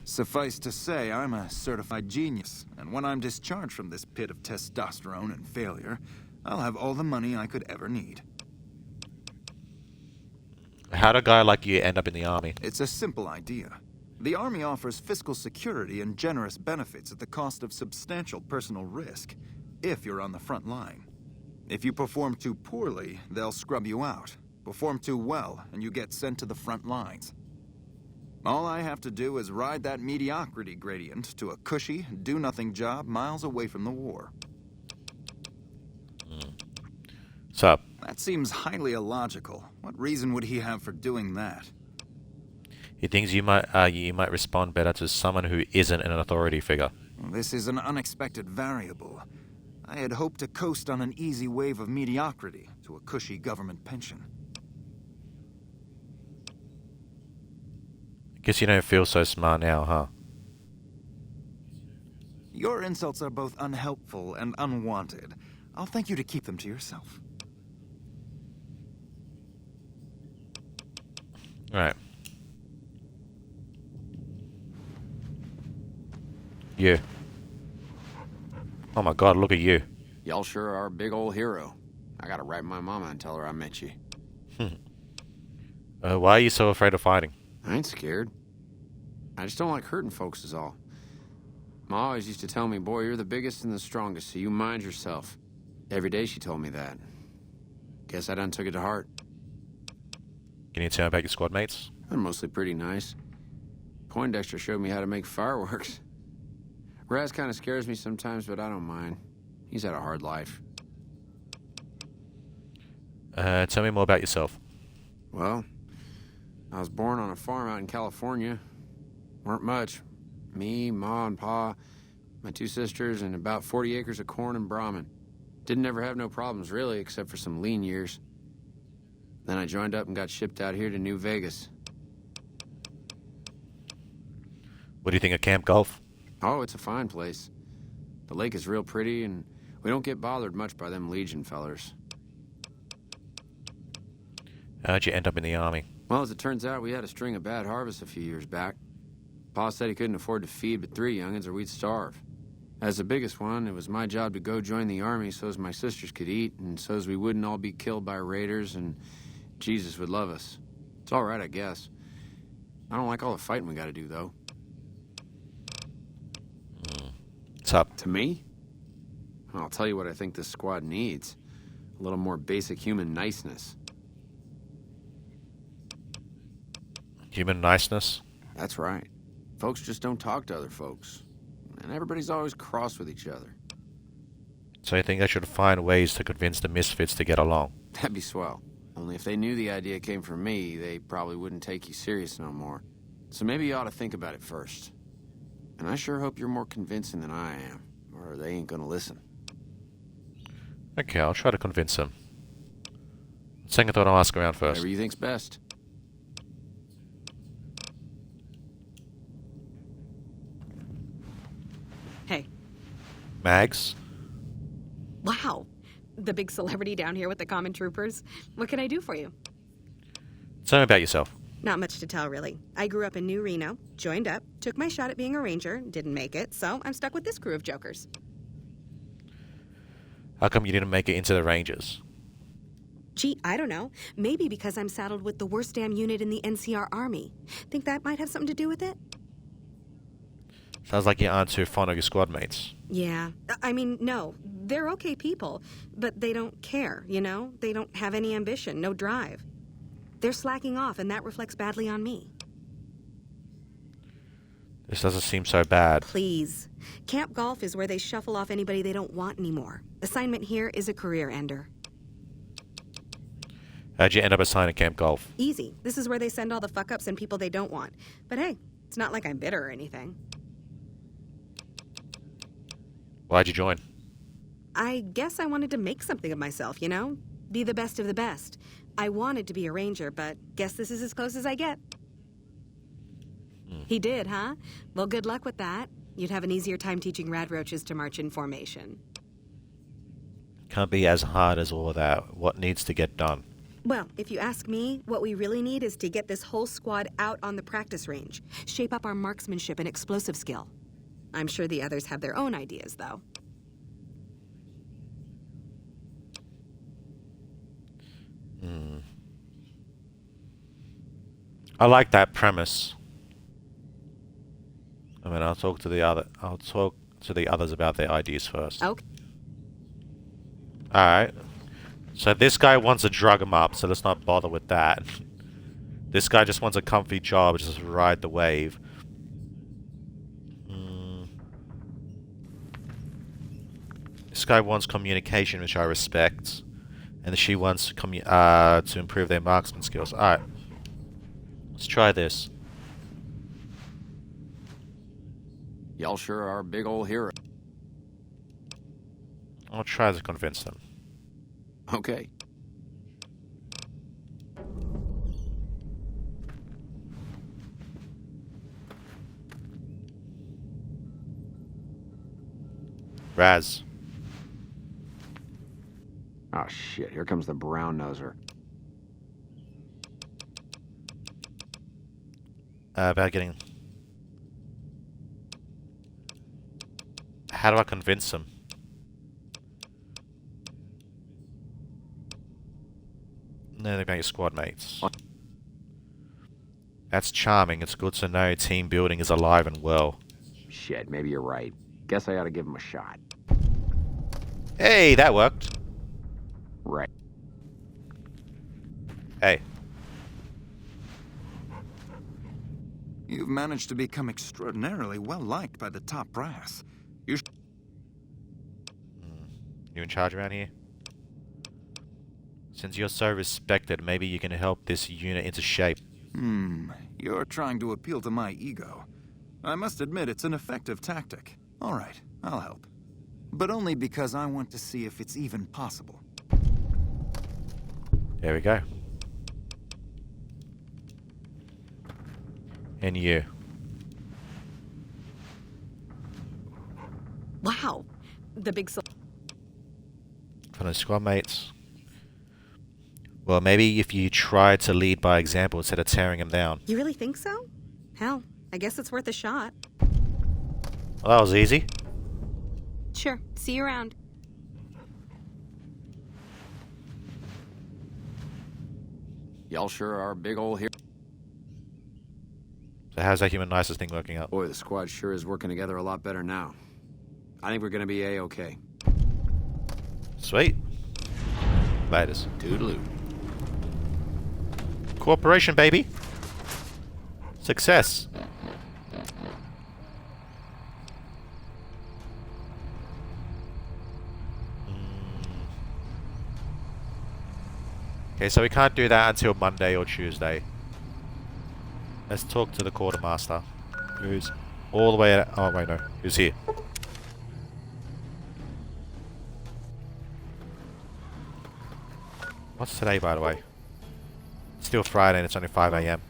Suffice to say, I'm a certified genius, and when I'm discharged from this pit of testosterone and failure, I'll have all the money I could ever need. How'd a guy like you end up in the army? It's a simple idea. The Army offers fiscal security and generous benefits at the cost of substantial personal risk, if you're on the front line. If you perform too poorly, they'll scrub you out. Perform too well, and you get sent to the front lines. All I have to do is ride that mediocrity gradient to a cushy, do-nothing job miles away from the war. Sup? That seems highly illogical. What reason would he have for doing that? He thinks you might respond better to someone who isn't an authority figure. This is an unexpected variable. I had hoped to coast on an easy wave of mediocrity to a cushy government pension. Guess you don't feel so smart now, huh? Your insults are both unhelpful and unwanted. I'll thank you to keep them to yourself. Alright. You. Oh my god, look at you. Y'all sure are a big old hero. I gotta write my mama and tell her I met you. Why are you so afraid of fighting? I ain't scared. I just don't like hurting folks is all. Ma always used to tell me, boy, you're the biggest and the strongest, so you mind yourself. Every day she told me that. Guess I done took it to heart. Can you tell me about your squad mates? They're mostly pretty nice. Poindexter showed me how to make fireworks. Raz kind of scares me sometimes, but I don't mind. He's had a hard life. Tell me more about yourself. Well, I was born on a farm out in California. Weren't much. Me, Ma, and Pa. my 2 sisters, and about 40 acres of corn and Brahmin. Didn't ever have no problems, really, except for some lean years. Then I joined up and got shipped out here to New Vegas. What do you think of Camp Golf? Oh, it's a fine place. The lake is real pretty, and we don't get bothered much by them Legion fellers. How'd you end up in the Army? Well, as it turns out, we had a string of bad harvests a few years back. Pa said he couldn't afford to feed but 3 young'uns or we'd starve. As the biggest one, it was my job to go join the Army so as my sisters could eat, and so as we wouldn't all be killed by raiders, and Jesus would love us. It's all right, I guess. I don't like all the fighting we gotta do, though. What's up? To me? I'll tell you what I think this squad needs. A little more basic human niceness. Human niceness? That's right. Folks just don't talk to other folks. And everybody's always cross with each other. So you think I should find ways to convince the misfits to get along? That'd be swell. Only if they knew the idea came from me, they probably wouldn't take you serious no more. So maybe you ought to think about it first. And I sure hope you're more convincing than I am, or they ain't gonna listen. Okay, I'll try to convince them. Second thought, I'll ask around first. Whatever you think's best. Hey. Mags? Wow. The big celebrity down here with the common troopers. What can I do for you? Tell me about yourself. Not much to tell, really. I grew up in New Reno, joined up, took my shot at being a ranger, didn't make it, so I'm stuck with this crew of jokers. How come you didn't make it into the Rangers? Gee, I don't know. Maybe because I'm saddled with the worst damn unit in the NCR Army. Think that might have something to do with it? Sounds like you aren't too fond of your squad mates. Yeah. I mean, no. They're okay people, but they don't care, you know? They don't have any ambition, no drive. They're slacking off, and that reflects badly on me. This doesn't seem so bad. Please. Camp Golf is where they shuffle off anybody they don't want anymore. Assignment here is a career ender. How'd you end up assigning Camp Golf? Easy. This is where they send all the fuck-ups and people they don't want. But hey, it's not like I'm bitter or anything. Why'd you join? I guess I wanted to make something of myself, you know? Be the best of the best. I wanted to be a ranger, but guess this is as close as I get. He did, huh? Well, good luck with that. You'd have an easier time teaching rad roaches to march in formation. Can't be as hard as all that. What needs to get done? Well, if you ask me, what we really need is to get this whole squad out on the practice range. Shape up our marksmanship and explosive skill. I'm sure the others have their own ideas, though. I like that premise. I mean, I'll talk to the others about their ideas first. Okay. Alright. So this guy wants to drug him up, so let's not bother with that. This guy just wants a comfy job, just ride the wave. This guy wants communication, which I respect. And she wants to improve their marksman skills. Alright. Let's try this. Y'all sure are a big old hero. I'll try to convince them. Okay. Raz. Oh shit, here comes the brown noser. About getting... How do I convince them? No, they're your squad mates. That's charming. It's good to know team building is alive and well. Shit, maybe you're right. Guess I ought to give him a shot. Hey, that worked. Right. Hey. You've managed to become extraordinarily well-liked by the top brass. You in charge around here? Since you're so respected, maybe you can help this unit into shape. You're trying to appeal to my ego. I must admit it's an effective tactic. All right, I'll help. But only because I want to see if it's even possible. There we go. And you. Wow. The big... From the squad mates. Well, maybe if you try to lead by example instead of tearing him down. You really think so? Hell, I guess it's worth a shot. Well, that was easy. Sure. See you around. Y'all sure are a big ol' hero. So how's that human nicest thing working out? Boy, the squad sure is working together a lot better now. I think we're gonna be A-okay. Sweet. Laters. Toodaloo. Cooperation, baby. Success. Okay, so we can't do that until Monday or Tuesday. Let's talk to the quartermaster, who's all the way at... Oh, wait, no. Who's here? What's today, by the way? It's still Friday and it's only 5 AM.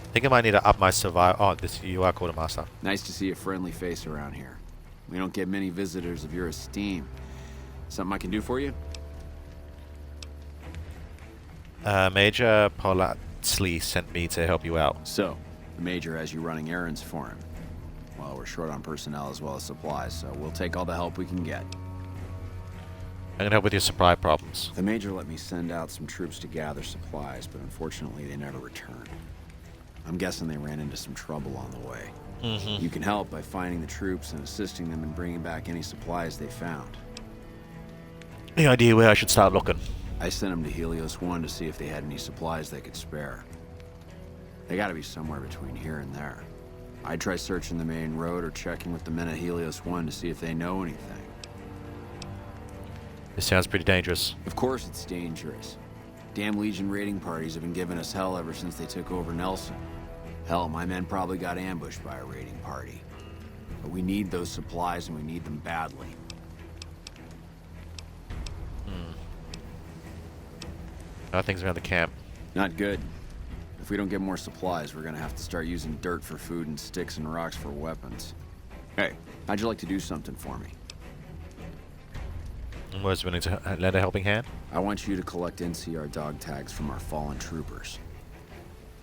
I think I might need to up my survival. Oh, this you are quartermaster. Nice to see a friendly face around here. We don't get many visitors of your esteem. Something I can do for you? Major Polatsley sent me to help you out. So, the Major has you running errands for him. Well, we're short on personnel as well as supplies, so we'll take all the help we can get. I'm gonna help with your supply problems. The Major let me send out some troops to gather supplies, but unfortunately they never returned. I'm guessing they ran into some trouble on the way. You can help by finding the troops and assisting them in bringing back any supplies they found. Any idea where I should start looking? I sent them to Helios 1 to see if they had any supplies they could spare. They gotta be somewhere between here and there. I'd try searching the main road or checking with the men at Helios 1 to see if they know anything. This sounds pretty dangerous. Of course it's dangerous. Damn Legion raiding parties have been giving us hell ever since they took over Nelson. Hell, my men probably got ambushed by a raiding party. But we need those supplies and we need them badly. How are things around the camp? Not good. If we don't get more supplies, we're gonna have to start using dirt for food and sticks and rocks for weapons. Hey, how'd you like to do something for me? Was willing to lend a helping hand? I want you to collect NCR dog tags from our fallen troopers.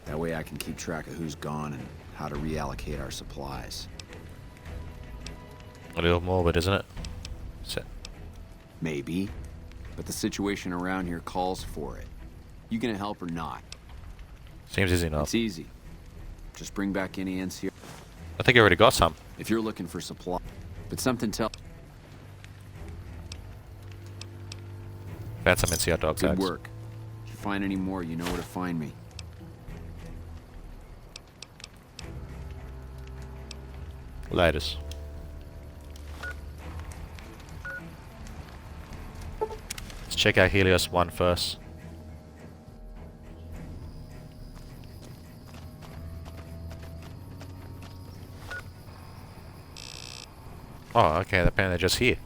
That way I can keep track of who's gone and how to reallocate our supplies. A little morbid, isn't it? Maybe, but the situation around here calls for it. You gonna help or not? Seems easy enough. It's easy. Just bring back any NCR. I think I already got some. If you're looking for supply, but something tell. Found some NCR dog tags. Good work. If you find any more, you know where to find me. Laters. Let's check out Helios 1 first. Oh, okay, apparently they're just here.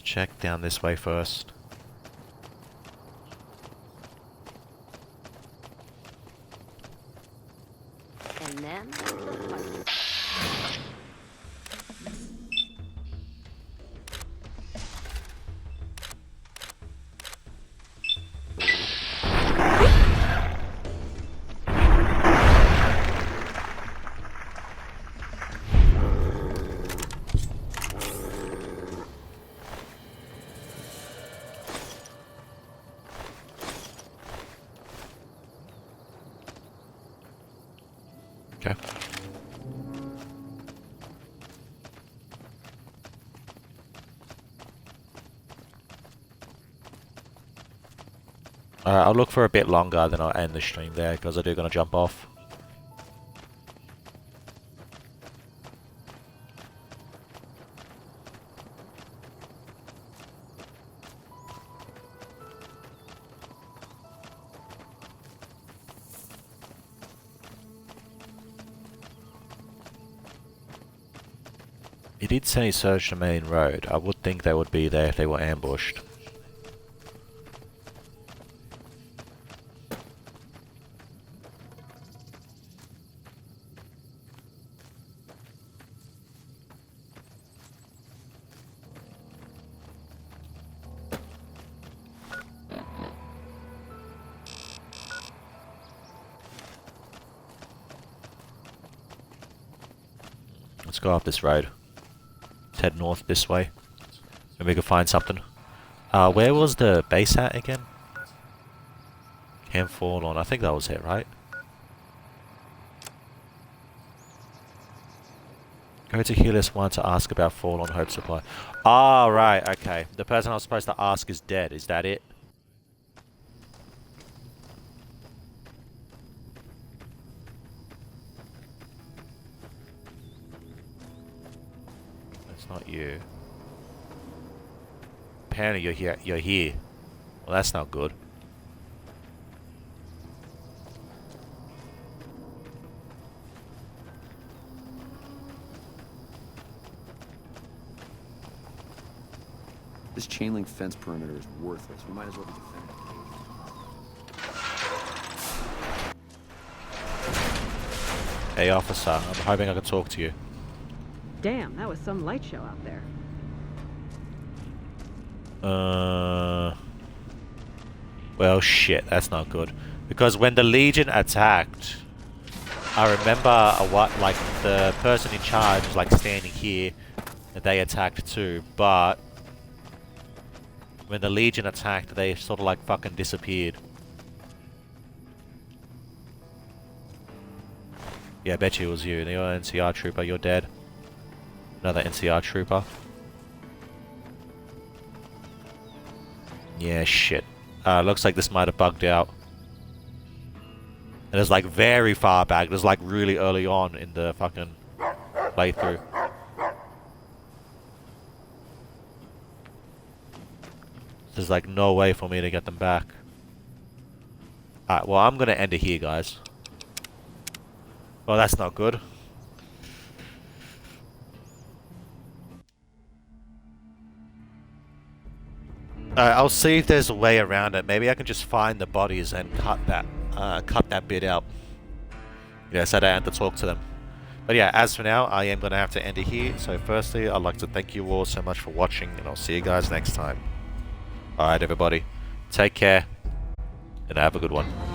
check down this way first. And then... Okay. Alright, I'll look for a bit longer, then I'll end the stream there, because I do gonna jump off. He did say he searched the main road. I would think they would be there if they were ambushed. Let's go up this road. Let's head north this way. Maybe we can find something. Where was the base at again? Camp Forlorn. I think that was it, right? Go to Helis 1 to ask about Forlorn Hope Supply. Ah, right, okay. The person I was supposed to ask is dead. Is that it? That's not you. Apparently you're here. You're here. Well, that's not good. This chain link fence perimeter is worthless. We might as well be defending. Hey officer, I'm hoping I can talk to you. Damn, that was some light show out there. Well, shit, that's not good. Because when the Legion attacked, I remember like the person in charge was like standing here, and they attacked too. But when the Legion attacked, they sort of like fucking disappeared. Yeah, I bet you it was you. You're an NCR trooper. You're dead. Another NCR trooper. Yeah, shit. Looks like this might have bugged out. And it's like very far back. It was like really early on in the fucking playthrough. There's like no way for me to get them back. Alright, well I'm gonna end it here, guys. Well, that's not good. I'll see if there's a way around it. Maybe I can just find the bodies and cut that bit out. Yeah, so I don't have to talk to them. But yeah, as for now, I am going to have to end it here. So firstly, I'd like to thank you all so much for watching, and I'll see you guys next time. Alright everybody, take care, and have a good one.